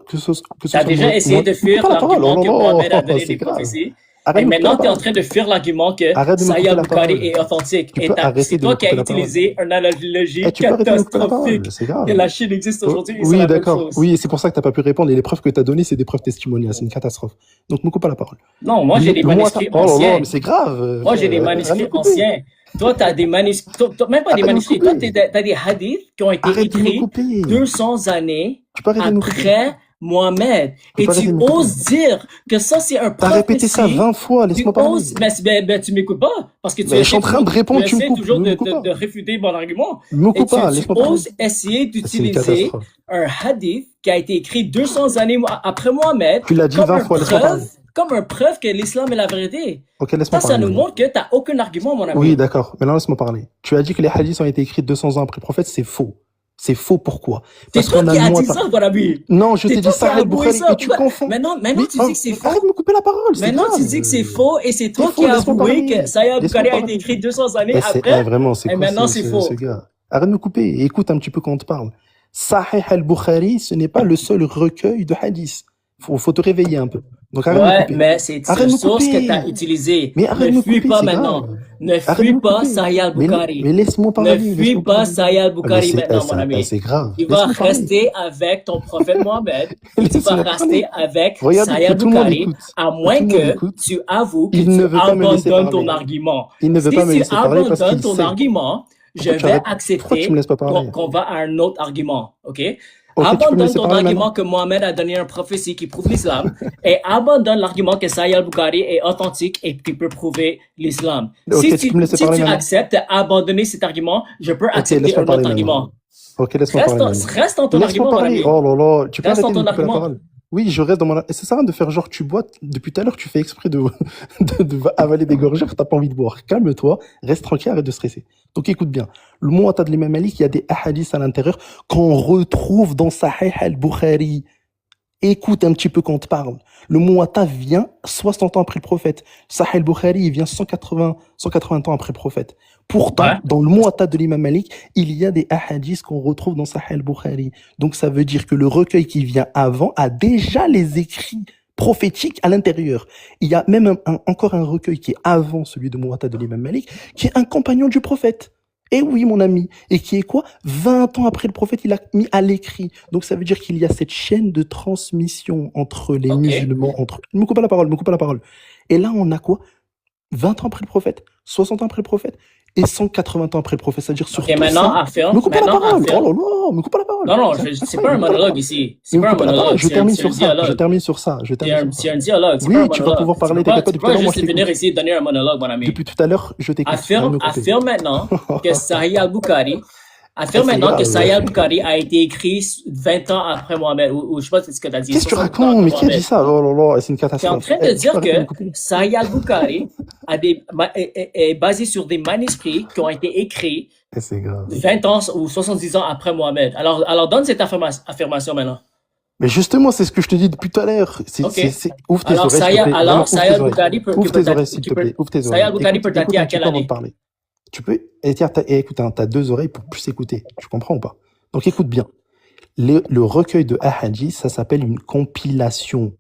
T'as déjà essayé de me fuir coupe pas la parole. l'argument que Oh là Mohamed là, a donné c'est des grave. prophéties. Arrête Et de me couper la maintenant, tu es en parole. train de fuir l'argument que Arrête de me Sahih couper la al-Bukhari parole. est authentique. Tu Et peux arrêter c'est de toi me qui as couper la parole. utilisé une analogie Eh, tu peux arrêter de me couper la parole, catastrophique. c'est grave. Que la Chine existe aujourd'hui et c'est Oui, la même d'accord. chose. Oui, c'est pour ça que t'as pas pu répondre. Et les preuves que t'as données, c'est des preuves testimoniales. C'est une catastrophe. Donc, me coupe pas la parole. Non, moi j'ai des manuscrits Oh là là, anciens. mais c'est grave. Moi j'ai des Arrête de me manuscrits couper. anciens. Toi, tu as des manuscrits, même pas des Arrête de me manuscrits, toi, couper. tu as des hadiths qui ont été Arrête de me écrits couper. 200 années Tu peux arrêter de me couper. après Mohamed. Tu Et peux arrêter tu de me couper. oses dire que ça, c'est un T'as répété ça prophétie. 20 fois, Tu laisse-moi parler. oses, mais tu m'écoutes pas, parce que tu Mais je suis en essaies train de toujours, répondre, tu tu me essaies coupes. toujours Ne me coupe pas. de réfuter mon argument. Me Et coupe pas, tu laisse-moi parler. oses essayer C'est une d'utiliser catastrophe. un hadith qui a été écrit 200 années après Mohamed Tu l'as dit comme 20 fois, laisse-moi parler. comme un preuve que l'islam est la vérité. Ok, laisse-moi Ça parler. nous maintenant. montre que tu n'as aucun argument, mon ami. Oui, d'accord. Maintenant, laisse-moi parler. Tu as dit que les hadiths ont été écrits 200 ans après le prophète, c'est faux. C'est faux, pourquoi? C'est Parce toi qu'on qui a as le dit ça, mon ami. Non, je C'est t'ai toi dit qui as Sahih avoué al-Bukhari ça. et tu confonds. Maintenant, Mais, tu dis que c'est faux. arrête de me couper la parole, c'est Maintenant, grave. tu dis que c'est faux et c'est toi C'est qui faux, as laisse-moi avoué parler. que Sahih al-Bukhari Laisse-moi a été parler. écrit 200 années Eh, c'est- après. vraiment, c'est Et quoi maintenant, ce, c'est ce- faux. ce gars? Arrête de me couper et écoute un petit peu quand on te parle. Sahih al-Bukhari, ce n'est pas le seul recueil de hadiths. Faut te réveiller un peu. Donc arrête de me Ouais, couper. mais c'est Arrête de une me source que couper. tu as utilisée. Mais arrête de Ne me fuis couper, pas c'est maintenant. grave. Ne Arrête de fuis me pas couper. Sahih Mais al-Bukhari. laisse-moi parler. Ne fuis laisse-moi pas parler. Sahih Ah, mais al-Bukhari maintenant, mon ami. c'est grave. Tu vas Laisse-moi parler. rester avec ton prophète Mohamed et tu vas Laisse-moi rester parler. avec Regarde Sahih que tout le monde al-Bukhari, écoute. à Que moins tout le monde que écoute. tu avoues que Il ne tu veut pas me laisser abandonnes ton parler. argument. Il ne veut Si pas me tu laisser parler parce abandonnes qu'il ton sait. argument, je Pourquoi tu vais arrêtes- Pourquoi tu accepter me laisses pas parler? qu'on va à un autre argument, ok? Ok, tu peux me Abandonne laisser ton parler argument maintenant? que Mohamed a donné une prophétie qui prouve l'islam et abandonne l'argument que Sahih al-Bukhari est authentique et qui peut prouver l'islam. Ok, Si tu peux me laisser si parler tu maintenant? acceptes d'abandonner cet argument, je peux accepter laisse-moi un parler autre maintenant. argument. Ok, laisse-moi Reste, parler maintenant. reste dans ton argument, Laisse-moi mon parler. ami. Oh là là, tu peux Reste arrêter dans de ton me couper la argument. parole. Oui, je reste dans mon... Et ça sert à rien de faire genre tu bois. Depuis tout à l'heure, tu fais exprès de, de avaler des gorgées, t'as pas envie de boire. Calme-toi, reste tranquille, arrête de stresser. Donc écoute bien. Le Muwatta de l'imam Malik, il y a des ahadiths à l'intérieur qu'on retrouve dans Sahih al-Bukhari. Écoute un petit peu quand on te parle. Le Muwatta vient 60 ans après le prophète. Sahih al-Bukhari, il vient 180 ans après le prophète. Pourtant, Ouais. dans le Muwatta de l'imam Malik, il y a des ahadiths qu'on retrouve dans Sahih al-Bukhari. Donc ça veut dire que le recueil qui vient avant a déjà les écrits prophétiques à l'intérieur. Il y a même encore un recueil qui est avant celui de Muwatta de l'imam Malik, qui est un compagnon du prophète. Et oui, mon ami. Et qui est quoi? 20 ans après le prophète, il a mis à l'écrit. Donc ça veut dire qu'il y a cette chaîne de transmission entre les Ok. musulmans, entre... Me coupe pas la parole, me coupe pas la parole. Et là, on a quoi? 20 ans après le prophète, 60 ans après le prophète, et 180 ans après le prophète. C'est-à-dire sur Ok, tout maintenant, ça, affirme. me coupe pas la Maintenant, parole. Oh affirme. là là, me coupe pas la parole. Non, non, C'est c'est incroyable, pas un me coupe pas la monologue parole. ici. C'est Mais me pas un coupe pas la parole. monologue, Je termine c'est un sur ça. Je dialogue. termine sur ça. Je termine sur ça. C'est un dialogue, c'est pas un Oui, tu vas monologue. pouvoir Tu peux parler. pas, T'inquiète pas, tu depuis peux tout à pas l'heure, moi, juste je venir t'écoute. ici et donner un monologue, mon ami. Depuis tout à l'heure, je t'écoute. Arrête de me couper. Affirme maintenant que Sahih al-Bukhari, affirme C'est maintenant que grave. Sahih al-Bukhari a été écrit 20 ans après Mohamed, ou je sais pas ce que tu as dit, Qu'est-ce que tu 60 ans racontes? après Mais qui a dit Mohamed. ça? Oh là là, c'est une Tu es en catastrophe. train de Tu peux dire arrêter de me que couper? Sahih al-Bukhari est basé sur des manuscrits qui ont été écrits C'est grave. 20 ans ou 70 ans après Mohamed. Alors donne cette affirmation maintenant. Mais justement, c'est ce que je te dis depuis tout à l'heure. Ok. Ouvre tes Alors, oreilles, s'il te plaît. Vraiment, ouvre Sahih tes oreilles. al-Bukhari Ouvre tes oreilles, s'il te plaît. Ouvre tes Sahih oreilles. al-Bukhari peut Écoute dater à un petit quelle peu avant de année? parler. Tu peux, et tiens, écoute, t'as 2 oreilles pour plus écouter. Tu comprends ou pas? Donc écoute bien. Le recueil de hadiths, ça s'appelle une compilation.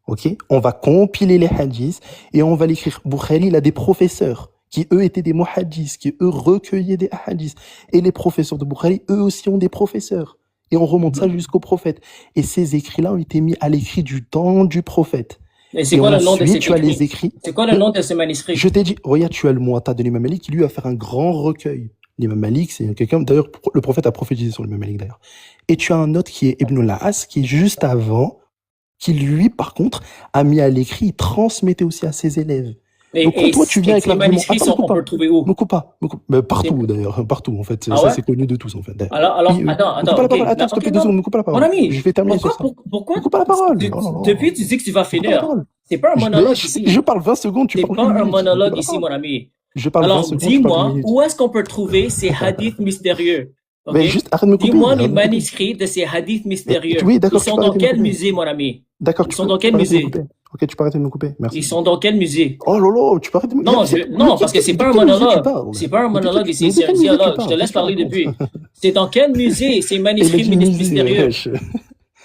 Ok? On va compiler les hadiths et on va l'écrire. Bukhari, il a des professeurs qui eux étaient des muhaddis, qui eux recueillaient des hadiths. Et les professeurs de Bukhari, eux aussi ont des professeurs. Et on remonte ça jusqu'au prophète. Et ces écrits-là ont été mis à l'écrit du temps du prophète. Et c'est Et quoi le nom de ensuite, cet tu as les écrit? écrits. C'est quoi le nom de ce manuscrit? Je t'ai dit, regarde, tu as le Muwatta de l'imam Malik qui lui a fait un grand recueil. L'imam Malik, c'est quelqu'un, d'ailleurs, le prophète a prophétisé sur l'imam Malik d'ailleurs. Et tu as un autre qui est Ibn al-As, qui est juste avant, qui lui, par contre, a mis à l'écrit, il transmettait aussi à ses élèves. Donc, quand toi, tu viens avec ces l'argument, manuscrits, attends, on peut le trouver où? me coupe pas. Mais partout, d'ailleurs, partout, en fait. Ah Ça, ouais? c'est connu de tous, en fait. d'ailleurs. Alors, Oui, attends, me coupe pas la ok. parole. Attends, s'il te plaît, 2 secondes, me coupe pas la Mon parole. ami, Je vais terminer sur ça. pourquoi Me coupe pas la parole. tu- Oh là là. depuis tu dis que tu vas Me coupe pas la finir? parole. C'est pas un monologue Je ici. parle 20 secondes, tu C'est parles pas 1 un minute. Me coupe pas monologue la ici, parole. mon ami. Je parle 20 Alors, secondes, tu parles 1 dis-moi, minute. où est-ce qu'on peut trouver ces hadiths mystérieux? Ok? Mais juste, arrête de me couper. Dis-moi Arrête les de me couper. manuscrits de ces hadiths mystérieux. Oui, Ils d'accord, tu sont peux dans arrêter de me quel couper. musée, mon ami? D'accord, Ils tu sont peux dans quel arrêter de me musée? couper. Ok, tu peux arrêter de me couper. Ils Merci. sont dans quel musée? Oh là là, tu peux arrêter de me Non, non, parce que c'est pas un monologue. C'est pas un monologue ici, c'est un dialogue. Je te laisse parler depuis. C'est dans quel musée ces manuscrits mystérieux?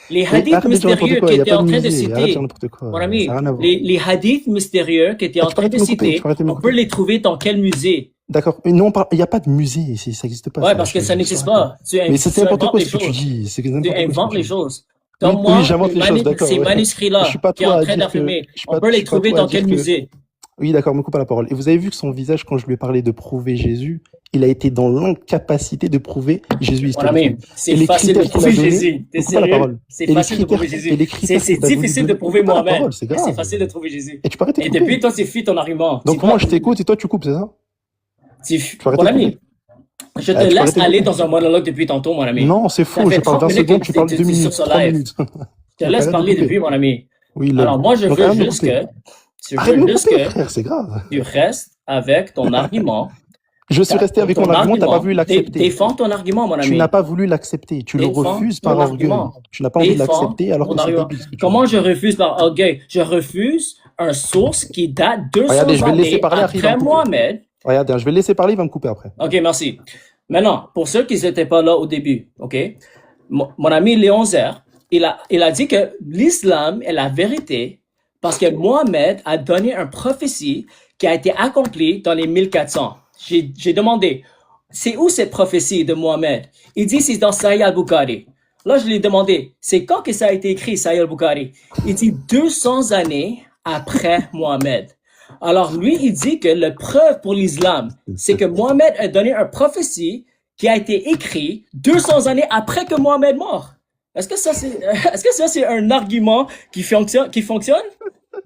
Les hadiths mystérieux qui étaient en train de citer, mon ami, les hadiths mystérieux qui étaient en train de citer, on peut les trouver dans quel musée? D'accord, mais non, il n'y a pas de musée ici, ça n'existe pas. Ouais, parce que ça n'existe pas. Mais c'est n'importe quoi ce que tu dis. Tu inventes les choses. Oui, j'invente les choses, d'accord. Ces manuscrits-là qui est en train d'affirmer, on peut les trouver dans quel musée? Oui, d'accord, me coupe pas la parole. Et vous avez vu que son visage, quand je lui ai parlé de prouver Jésus, il a été dans l'incapacité de prouver Jésus historiquement. C'est facile de prouver Jésus. T'es sérieux? C'est facile de prouver Jésus. C'est difficile de prouver Mohamed. C'est facile de trouver Jésus. Et depuis, toi, tu fuis ton argument. Donc moi, je t'écoute et toi, tu coupes, c'est ça? Mon ami, je te laisse aller dans un monologue depuis tantôt, mon ami. Non, c'est faux, je parle 20 secondes, tu parles 2 minutes, 3 minutes. Je te laisse parler depuis, mon ami. Oui, alors moi, je veux juste que c'est grave. Tu restes avec ton argument. Je suis resté avec mon argument, tu n'as pas voulu l'accepter. Défends ton argument, mon ami. Tu n'as pas voulu l'accepter, tu le refuses par orgueil. Tu n'as pas envie de l'accepter alors que c'est débile. Comment je refuse par orgueil? Je refuse un source qui date 200 années après Mohamed. Regarde, je vais le laisser parler, il va me couper après. Ok, merci. Maintenant, pour ceux qui n'étaient pas là au début, ok, mon ami Léon Zer, il a dit que l'islam est la vérité parce que Mohamed a donné une prophétie qui a été accomplie dans les 1400. J'ai demandé, c'est où cette prophétie de Mohamed? Il dit, c'est dans Sahih al-Bukhari. Là, je lui ai demandé, c'est quand que ça a été écrit, Sahih al-Bukhari? Il dit 200 années après Mohamed. Alors, lui, il dit que la preuve pour l'islam, c'est que Mohamed a donné une prophétie qui a été écrite 200 années après que Mohamed mort. Est-ce que ça, c'est un argument qui fonctionne?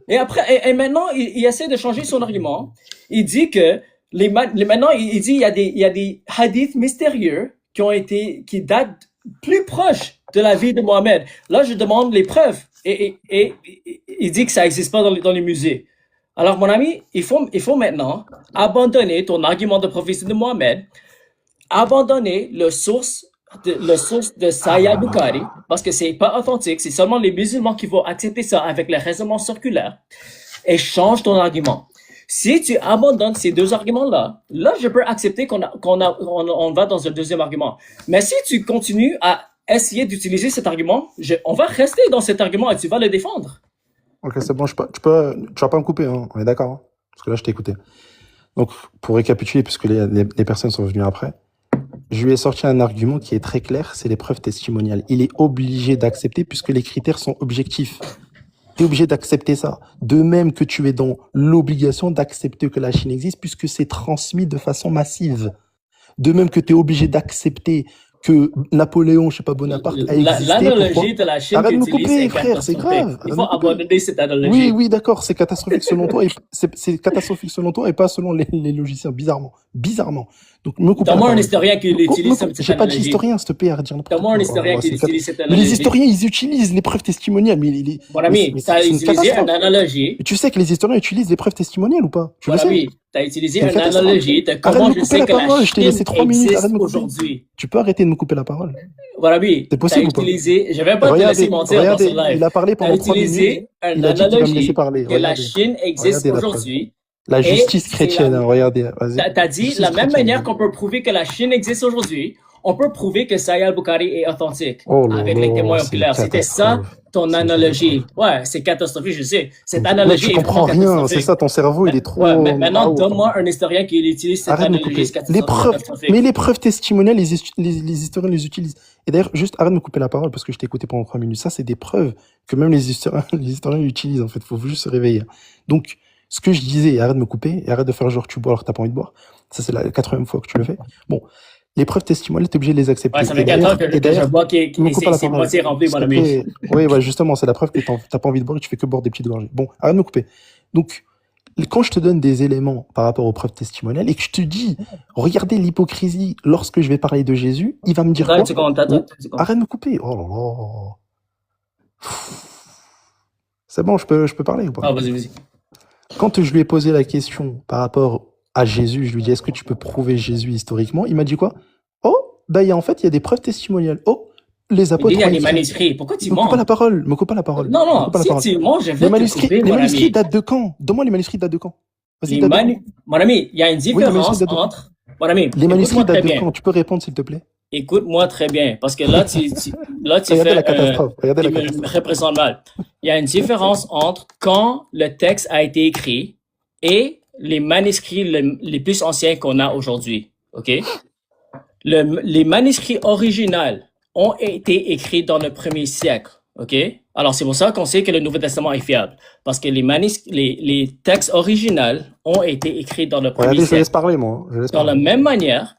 Et après, et maintenant, il essaie de changer son argument. Il dit que maintenant, il dit il y a des hadiths mystérieux qui datent plus proches de la vie de Mohamed. Là, je demande les preuves. Et il dit que ça n'existe pas dans les musées. Alors, mon ami, il faut maintenant abandonner ton argument de prophétie de Mohamed, abandonner la source le source de Sahih al-Bukhari, parce que c'est pas authentique, c'est seulement les musulmans qui vont accepter ça avec le raisonnement circulaire, et change ton argument. Si tu abandonnes ces deux arguments-là, là, je peux accepter on va dans un deuxième argument. Mais si tu continues à essayer d'utiliser cet argument, on va rester dans cet argument et tu vas le défendre. Ok, c'est bon, tu vas pas me couper, hein, on est d'accord, hein, parce que là, je t'ai écouté. Donc, pour récapituler, puisque les personnes sont venues après, je lui ai sorti un argument qui est très clair, c'est les preuves testimoniales. Il est obligé d'accepter puisque les critères sont objectifs. Tu es obligé d'accepter ça. De même que tu es dans l'obligation d'accepter que la Chine existe puisque c'est transmis de façon massive. De même que tu es obligé d'accepter que Napoléon, je sais pas, Bonaparte a existé. L'analogie de la Chine Arrête de me qu'utilise couper, est frère, c'est grave. Il faut abandonner cette analogie. Oui, d'accord, c'est catastrophique selon toi. C'est catastrophique selon toi et pas selon les logiciens, bizarrement. Donc, me coupe pas. Donne-moi un historien qui utilise cette analogie. J'ai pas dit historien, s'il te plaît, à dire n'importe quoi. Donne-moi un historien qui utilise cette analogie. Mais les historiens, ils utilisent les preuves testimoniales. Mon ami, tu as utilisé une analogie. Mais tu sais que les historiens utilisent les preuves testimoniales ou pas? Mon ami, tu as utilisé une analogie de comment je sais que la Chine existe aujourd'hui. Tu peux arrêter de me couper la parole? Voilà, oui. C'est possible ou pas? Je vais pas te laisser mentir dans ce live. Il a parlé pendant 3 minutes. Utilisé une analogie que la Chine existe aujourd'hui. La justice chrétienne, regardez. T'as dit, la même manière qu'on peut prouver que la Chine existe aujourd'hui, on peut prouver que Sahih al-Bukhari est authentique avec les témoins oculaires. C'était ça ton analogie. Ouais, c'est catastrophique, je sais. Cette analogie tu comprends rien, c'est ça, ton cerveau, il est trop... Ouais, mais maintenant, donne-moi un historien qui utilise cette analogie. Les preuves testimoniales, les historiens les utilisent. Et d'ailleurs, juste arrête de me couper la parole parce que je t'ai écouté pendant 3 minutes. Ça, c'est des preuves que même les historiens utilisent, en fait. Faut juste se réveiller. Donc, ce que je disais, arrête de me couper et arrête de faire genre tu bois alors que t'as pas envie de boire. Ça, c'est la 4e fois que tu le fais. Bon. Les preuves testimoniales, t'es obligé de les accepter. Ouais, ça fait 4 ans que je bois c'est moitié rempli, mon ami. Oui, ouais, justement, c'est la preuve que t'as pas envie de boire et tu fais que boire des petites gorgées. Bon, arrête de me couper. Donc, quand je te donne des éléments par rapport aux preuves testimoniales et que je te dis, regardez l'hypocrisie lorsque je vais parler de Jésus, il va me dire quoi? Arrête de me couper. Oh là là. C'est bon, je peux parler ou pas? Ah, vas-y. Quand je lui ai posé la question par rapport à Jésus, je lui ai dit, est-ce que tu peux prouver Jésus historiquement? Il m'a dit quoi? Oh, bah, en fait, il y a des preuves testimoniales. Oh, les apôtres. Il y a des manuscrits. Pourquoi tu mens? Me coupe pas la parole. Non, si tu mens, je vais te couper, les manuscrits datent de quand? Donne-moi les manuscrits datent de quand? Mon ami, il y a une différence entre... Mon ami, les manuscrits datent de quand? Tu peux répondre, s'il te plaît? Écoute-moi très bien, parce que là, tu regardez la catastrophe. Tu me représentes mal. Il y a une différence entre quand le texte a été écrit et les manuscrits les plus anciens qu'on a aujourd'hui. OK? Les manuscrits originaux ont été écrits dans le 1er siècle. OK? Alors, c'est pour ça qu'on sait que le Nouveau Testament est fiable. Parce que les textes originaux ont été écrits dans le 1er siècle. Je laisse parler, moi. Dans la même manière,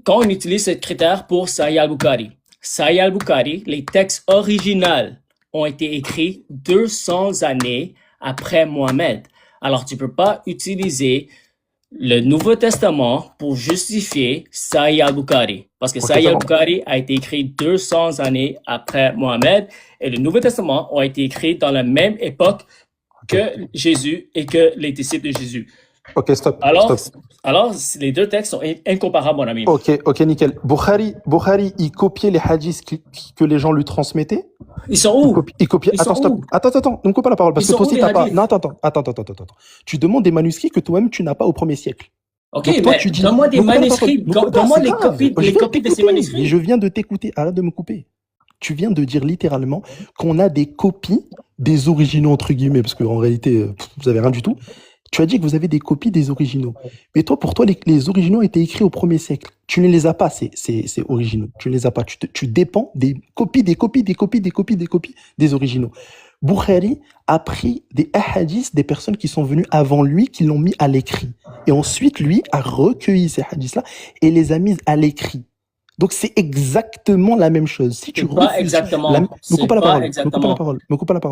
quand on utilise ce critère pour Sahih al-Bukhari, les textes originaux ont été écrits 200 années après Mohammed. Alors, tu peux pas utiliser le Nouveau Testament pour justifier Sahih al-Bukhari. Parce que Sahih al-Bukhari a été écrit 200 années après Mohammed et le Nouveau Testament a été écrit dans la même époque que Jésus et que les disciples de Jésus. Ok, stop. Alors, les deux textes sont incomparables, mon ami. Ok, nickel. Bukhari, il copiait les hadiths que les gens lui transmettaient. Ils sont où? Il copiait. Attends, stop. Attends, ne me coupe pas la parole parce que toi aussi t'as pas. Non, attends. Tu demandes des manuscrits que toi-même tu n'as pas au 1er siècle. Ok, mais toi, donne-moi des manuscrits. Donne-moi les copies de ces manuscrits. Je viens de t'écouter. Arrête de me couper. Tu viens de dire littéralement qu'on a des copies des originaux entre guillemets parce qu'en réalité vous avez rien du tout. Tu as dit que vous avez des copies des originaux. Mais toi, pour toi, les originaux étaient écrits au 1er siècle. Tu ne les as pas, ces originaux. Tu ne les as pas. Tu dépends des copies des originaux. Bukhari a pris des hadiths des personnes qui sont venues avant lui, qui l'ont mis à l'écrit. Et ensuite, lui a recueilli ces hadiths-là et les a mis à l'écrit. Donc, c'est exactement la même chose. Si tu pas exactement. Me coupe pas la parole.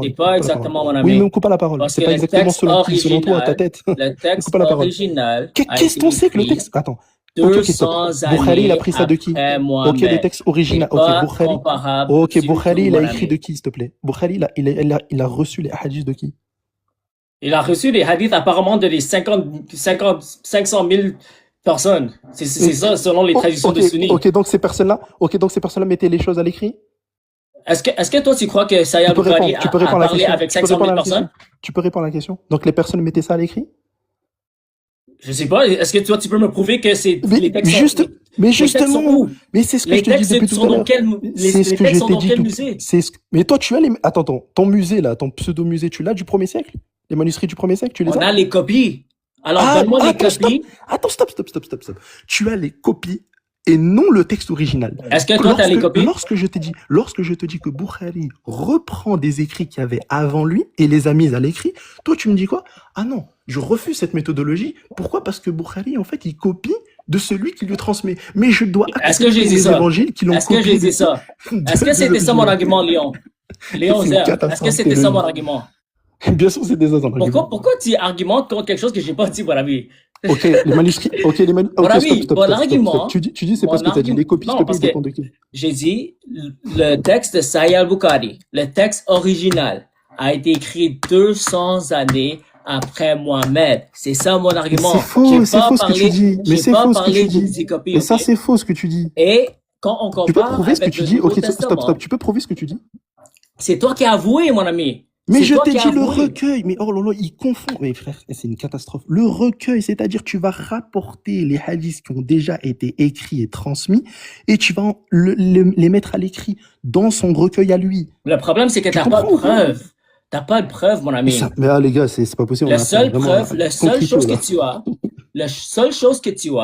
C'est pas exactement, mon ami. Oui, me coupe pas la parole. C'est pas exactement selon toi, ta tête. Le texte original. Qu'est-ce qu'on sait que le texte? Attends. 200 années. Bukhari, il a pris ça de qui? Ok, le texte original. Ok, Bukhari, il a écrit de qui, s'il te plaît? Bukhari, il a reçu les hadiths de qui? Il a reçu les hadiths apparemment de les 500 000 Personne. C'est Et- ça, selon les oh, traditions ok, de Sunni. ok, donc ces personnes-là mettaient les choses à l'écrit. Est-ce que toi, tu crois que Saïd Tu peux Bukhari répondre, tu peux a répondre à la parlé question. avec Tu peux 500 répondre 000 à la question. personnes? Tu peux répondre à la question. Donc les personnes mettaient ça à l'écrit. Je sais pas. Est-ce que toi, tu peux me prouver que les textes sont, Mais les textes sont justement, où? mais c'est ce que Les je te dis textes depuis tout sont à dans l'heure. quel, C'est ce les que je textes sont t'ai dans dit quel tout. musée? Mais toi, tu as les. Attends, ton musée là, ton pseudo musée, tu l'as du 1er siècle? Les manuscrits du 1er siècle, tu les On as? a les copies. Alors, donne-moi les Attends, stop. copies. Attends, stop. Tu as les copies et non le texte original. Est-ce que toi, tu as les copies? Lorsque je te dis que Bukhari reprend des écrits qu'il y avait avant lui et les a mis à l'écrit, toi, tu me dis quoi? Ah non, je refuse cette méthodologie. Pourquoi? Parce que Bukhari, en fait, il copie de celui qui lui transmet. Mais je dois Est-ce que j'ai accepter dit les ça? évangiles qui l'ont Est-ce que copié. j'ai dit ça? Est-ce que c'était ça mon argument, Léon? Léon C'est une Zer, est-ce que catastrophe c'était ça mon théologique. argument? Bien sûr, c'est des autres arguments. Pourquoi tu argumentes contre quelque chose que j'ai pas dit, mon ami? Ok, les manuscrits. Ok, les manuscrits. Mon Ok, ami, stop. mon argument. Tu dis, c'est Mon pas ce que tu as dit. argument. Les copies, s'il Non, te plaît, parce ils que dépendent de qui? j'ai dit le texte de Sahih al-Bukhari, le texte original, a été écrit 200 années après Mohamed. C'est ça mon Mais argument. c'est faux ce que tu dis. Mais c'est faux ce que tu dis. Des copies, Mais ça, ok? c'est faux ce que tu dis. Et quand on Tu peux compare prouver ce que avec tu le dis? Nouveau Ok, Testament, stop. Tu peux prouver ce que tu dis? c'est toi qui as avoué, mon ami. Mais C'est je toi t'ai qui as dit le avoué. recueil. Mais oh là là, il confond. Mais frère, c'est une catastrophe. Le recueil, c'est-à-dire tu vas rapporter les hadiths qui ont déjà été écrits et transmis et tu vas les mettre à l'écrit dans son recueil à lui. Le problème, c'est que Tu t'as pas de comprends ou pas? preuve. T'as pas de preuve, mon ami. Mais les gars, c'est pas possible. La On a affaire seule vraiment preuve, à la seule contre-culture, chose là. que tu as, la seule chose que tu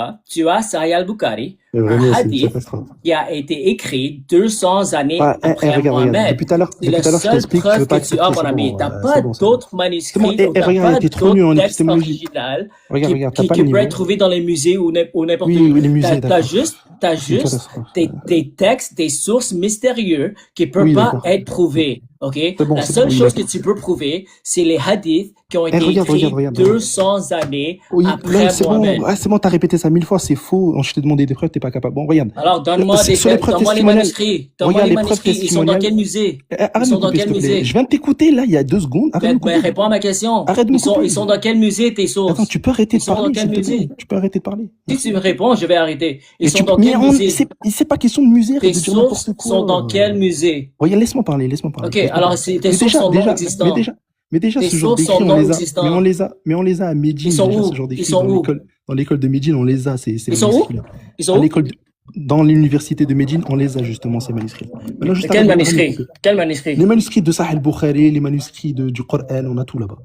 as Sahih al-Bukhari, Mais un vraiment, c'est une hadith catastrophe. qui a été écrit 200 années après Regarde. Mohamed. Depuis tout à l'heure, C'est la je seule t'explique, tu veux preuve pas que tu as, accepter, mon c'est ami. bon, T'as c'est pas bon, c'est d'autres bon. manuscrits ou t'as regarde, pas t'es trop nul en d'autres textes épistémologie. originaux Regarde, t'as qui pas le pourraient niveau. être trouvés dans les musées ou n'importe Oui, où. les musées, T'as d'accord. juste C'est une catastrophe. des textes, des sources mystérieuses qui peuvent Oui, pas d'accord. être prouvées. OK? C'est bon, La c'est seule bon, chose que d'accord. tu peux prouver, c'est les hadiths qui ont été Regarde. écrits 200 années Oui, après là, c'est bon. Mohamed. Ah, c'est bon, t'as répété ça 1000 fois, c'est faux. Je t'ai demandé des preuves, t'es pas capable. Bon, regarde. Alors, donne-moi Sur les preuves donne-moi les testimoniales. manuscrits. Donne-moi Regarde les les preuves manuscrits. Ils sont dans testimoniales. quel musée? Arrête Ils de sont me dans couper, quel s'il te plaît. musée? Je viens de t'écouter, là, il y a 2 secondes. Arrête de me Ben, couper. réponds à ma question. Arrête de me couper. Ils sont dans quel musée, tes sources? Attends, tu peux arrêter Ils de sont dans parler, quel s'il te musée? plaît. Tu peux arrêter de parler. Si tu me réponds, je vais arrêter. Ils sont dans Mais quel musée? c'est pas question de musée, Tes de dire sources n'importe quoi. sont dans quel musée? Regarde, laisse-moi parler. Ok, alors tes sources sont non existantes. Mais déjà, Tes ce genre sources d'écrits, sont on non les a. existantes. Mais on les a à Médine. Ils sont déjà, où? ce genre d'écrits, Ils sont où? dans l'école de Médine, on les a, ces Ils sont où? manuscrits-là. Ils sont À où? l'école dans l'université de Médine, on les a justement, ces manuscrits. Maintenant, juste Quel arrête de me manuscrit? couper. Quel manuscrit? Les manuscrits de Sahih al-Bukhari, les manuscrits du Coran, on a tout là-bas.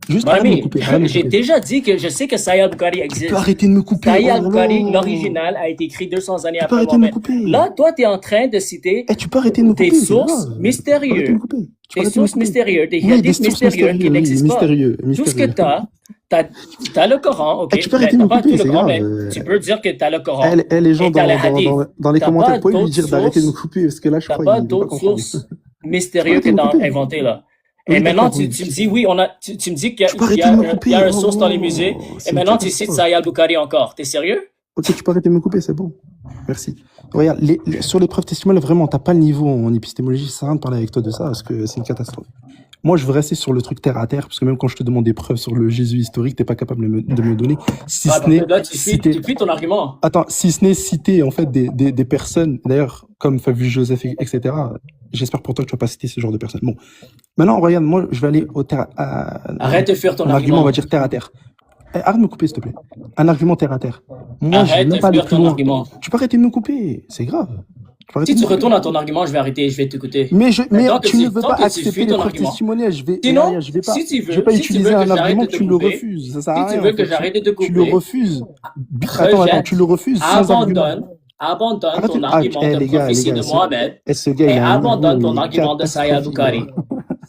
Juste Mon arrête de me ami, couper. arrête de me j'ai couper. déjà dit que je sais que Sahih al-Bukhari Tu existe. peux arrêter de me couper. Sahih oh là al-Bukhari, là. l'original, a été écrit 200 années Tu peux après arrêter de me Mohamed. couper. Là, toi, tu es en train de citer Tu peux arrêter de me couper. des c'est sources grave. Tu peux arrêter de mystérieuses. me couper. Tu peux Des arrêter de me sources couper. mystérieuses, des Oui, des hadiths sources mystérieux qui mystérieuses, oui, n'existent pas. mystérieux. Tout ce que t'as le Coran, ok? Tu peux arrêter de T'as me pas couper, tout le c'est Coran, grave. mais tu peux dire que t'as le Coran. Les gens Et t'as les hadiths. dans les T'as commentaires, pas vous pouvez lui d'autres dire d'arrêter de me sources. couper, parce que là, je T'as crois pas qu'il va pas d'autres comprendre. sources mystérieuses que arrêter de me t'as couper. inventées, là. Oui, Et maintenant, d'accord, oui. tu me dis, oui, tu me dis qu'il Tu peux y arrêter a, de me il y couper. a une source dans les musées. C'est Et une maintenant, tu cites catastrophe. Sahih al-Bukhari encore. T'es sérieux? Ok, tu peux arrêter de me couper, c'est bon. Merci. Regarde, sur les preuves testimoniales, vraiment, t'as pas le niveau en épistémologie, ça sert à rien de parler avec toi de ça, parce que c'est une catastrophe. Moi, je veux rester sur le truc terre à terre, parce que même quand je te demande des preuves sur le Jésus historique, t'es pas capable de me donner. Si Ah, ce n'est là, tu citer, fuis ton argument. attends, si ce n'est citer, en fait, des personnes, d'ailleurs, comme Flavius Joseph, etc., j'espère pour toi que tu vas pas citer ce genre de personnes. Bon. Maintenant, regarde, moi, je vais aller au terre, Arrête de fuir ton un argument, argument. on va dire terre à terre. Arrête de me couper, s'il te plaît. Un argument terre à terre. Moi, je vais Arrête même de pas aller fuir plus ton loin. argument. Tu peux arrêter de me couper, c'est grave. Tu peux arrêter Si de tu me couper. retournes à ton argument, je vais arrêter, je vais t'écouter. Mais tant que tu ne veux tant pas que tu accepter fuis les ton preuves argument. testimoniales. Sinon, Je vais pas, si tu je vais pas veux utiliser que un j'arrête argument de que te tu le couper, refuses. Ça sert à si rien. tu veux en que fait. j'arrête de te Tu le couper, refuses. Attends, rejette, tu le refuses sans argument. abandonne Arrête ton de- argument de les gars, prophétie de Mohamed ce gars, et il a un abandonne niveau, ton mais argument de Sahih al-Bukhari.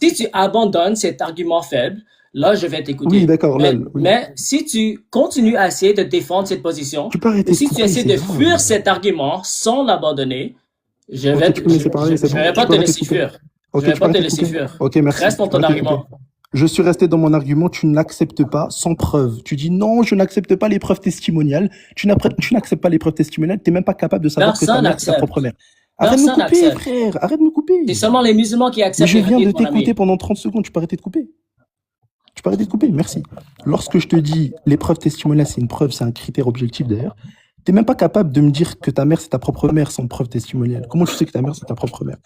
Si tu abandonnes cet argument faible, là, je vais t'écouter. Oui, d'accord, Mais, lol, oui. mais si tu continues à essayer de défendre cette position, Tu peux arrêter ou de si tu couper, essaies c'est de grave. fuir cet argument sans l'abandonner, je Ok, vais tu peux me laisser parler, c'est je bon. vais Tu pas peux te arrêter de laisser couper. fuir. Ok, Je vais tu peux pas te arrêter de laisser couper. fuir. Ok, merci. Reste dans Tu peux ton arrêter de argument. couper. Je suis resté dans mon argument, tu ne l'acceptes pas sans preuve. Tu dis non, je n'accepte pas les preuves testimoniales. Tu n'acceptes pas les preuves testimoniales, tu n'es même pas capable de savoir que ta Personne mère, c'est ta n'accepte. propre mère. Arrête de me Personne couper, n'accepte. frère. Arrête de me couper. C'est seulement les musulmans qui Mais acceptent je les viens de hadiths, mon ami. t'écouter pendant 30 secondes, tu peux arrêter de couper. Tu peux arrêter de couper, merci. Lorsque je te dis l'épreuve testimoniale, c'est une preuve, c'est un critère objectif d'ailleurs, t'es même pas capable de me dire que ta mère, c'est ta propre mère sans preuve testimoniale. Comment tu sais que ta mère, c'est ta propre mère?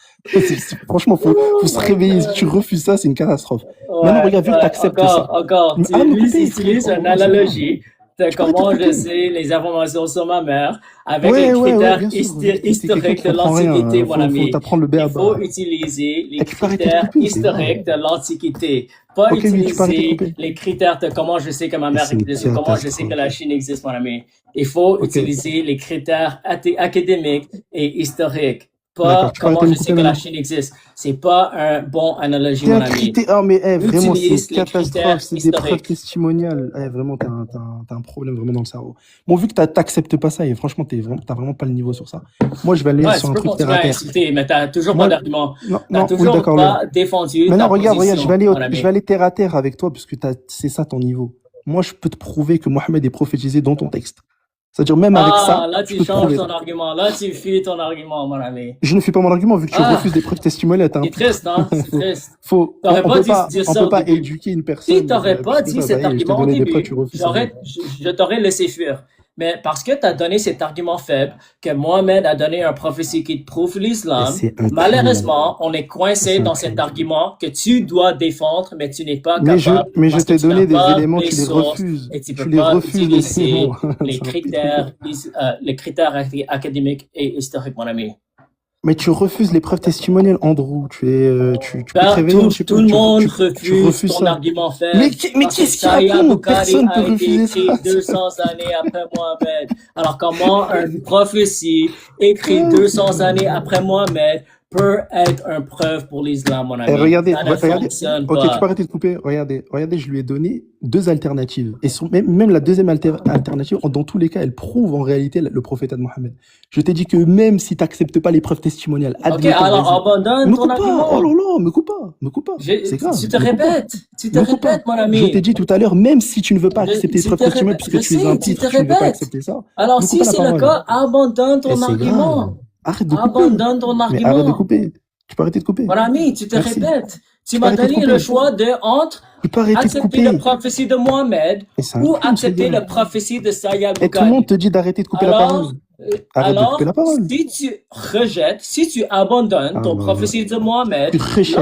Franchement, faut se réveiller. Si tu refuses ça, c'est une catastrophe. Maintenant, Ouais, regarde, vu que tu acceptes ça. encore. Tu Ah, me couper, utilises frère. une analogie de Tu peux arrêter de comment je couper. sais les informations sur ma mère avec Ouais, les ouais, critères bien sûr. T'es quelqu'un historiques qui de comprend rien. l'Antiquité, mon Faut ami. t'apprendre le Il béaba. faut utiliser les Eh, tu peux arrêter de critères couper, c'est grave. historiques de l'Antiquité. Pas Ok, oui, tu peux arrêter de utiliser couper. les critères de comment je sais que ma Mais mère c'est une existe ou comment je sais que la catastrophe. Chine existe, mon ami. Il faut Ok, utiliser les critères académiques et historiques. d'accord. Pas Tu peux arrêter comment de je me sais couper que la maintenant. Chine existe. C'est pas un bon analogie, T'es mon un ami. critère. Ah, mais vraiment, c'est une Utilise les critères catastrophe. C'est des preuves historiques. testimoniales. Vraiment, t'as un problème vraiment dans le cerveau. Bon, vu que t'acceptes pas ça, et franchement, t'as vraiment pas le niveau sur ça. Moi, je vais aller Ouais, sur tu un peux truc terre continuer à à terre. insulter, mais t'as toujours Moi, pas d'argument. non, T'as non, oui, toujours d'accord. pas défendu Maintenant, ta regarde, je vais position, aller, mon je vais ami. aller terre à terre avec toi, parce que c'est ça ton niveau. Moi, je peux te prouver que Mohamed est prophétisé dans ton texte. C'est-à-dire, même avec ça, Ah, là, je tu peux te changes prouver ton ça. argument. Là, tu fuis ton argument, mon ami. Je ne fais pas mon argument, vu que tu Ah, refuses des preuves testimoniales, t'es un c'est pitre. triste, hein? C'est triste. On T'aurais pas dû dire on ça peut au pas début. éduquer une Si personne t'aurais pas plus que dit ça. cet Ça y est, je t'ai argument au donné des preuves, début, tu refuses, ça y est. je t'aurais laissé fuir. Mais parce que t'as donné cet argument faible, que Mohamed a donné un prophétie qui te prouve Et l'islam, c'est un crime. malheureusement, on est C'est coincé un dans cet crime. argument que tu dois défendre, mais tu n'es pas Mais je capable parce que t'ai tu n'as donné des pas éléments, les tu les sources refuses. et tu Tu peux les pas refuses, les utiliser éléments. les C'est un pitre. les critères académiques et historiques, mon ami. Mais tu refuses les preuves testimoniales, Andrew. Tu peux te réveiller un petit Tout peu. le monde Tu refuse refuses ton ça. argument Mais faible parce que qu'est-ce qui Sahih répond? Bukhari Personne peut a été refuser écrit ça. 200 années après Mohamed. Alors comment une prophétie écrite 200 années après Mohamed peut être une preuve pour l'islam, mon Et ami? regardez, Ça ne fonctionne ok, tu pas. peux arrêter de couper. Regardez, je lui ai donné deux alternatives. Et même la deuxième alternative, dans tous les cas, elle prouve en réalité le prophète de Mohammed. Je t'ai dit que même si tu n'acceptes pas les preuves testimoniales, Ok, admettons, alors vas-y. abandonne Me ton coupe pas, oh argument. là là, me coupe pas, c'est grave. Tu te Me coupe pas, répètes, me coupe pas. mon Je ami. t'ai dit tout à l'heure, même si tu ne veux pas accepter les Tu preuves te testimoniales, répètes, puisque je tu es un sais, tu pitre, te tu ne veux pas répètes. accepter ça, Alors me coupe si pas la c'est le parole. cas, abandonne Et ton c'est argument. grave. Arrête de couper. Abandonne ton Mais arrête de argument. couper. Tu peux arrêter de couper. Mon ami, tu te Merci. répètes. Tu Tu peux m'as arrêter de donné couper. le choix entre Tu peux arrêter de accepter la couper. prophétie de Mohamed Et c'est un ou clown, ce accepter gars. la prophétie de Sahih Et tout le monde al-Bukhari. te dit d'arrêter de couper la parole. Alors, Arrête de couper la parole. si tu rejettes, si tu abandonnes Ah ton là là. prophétie de Mohamed, Tu rejettes.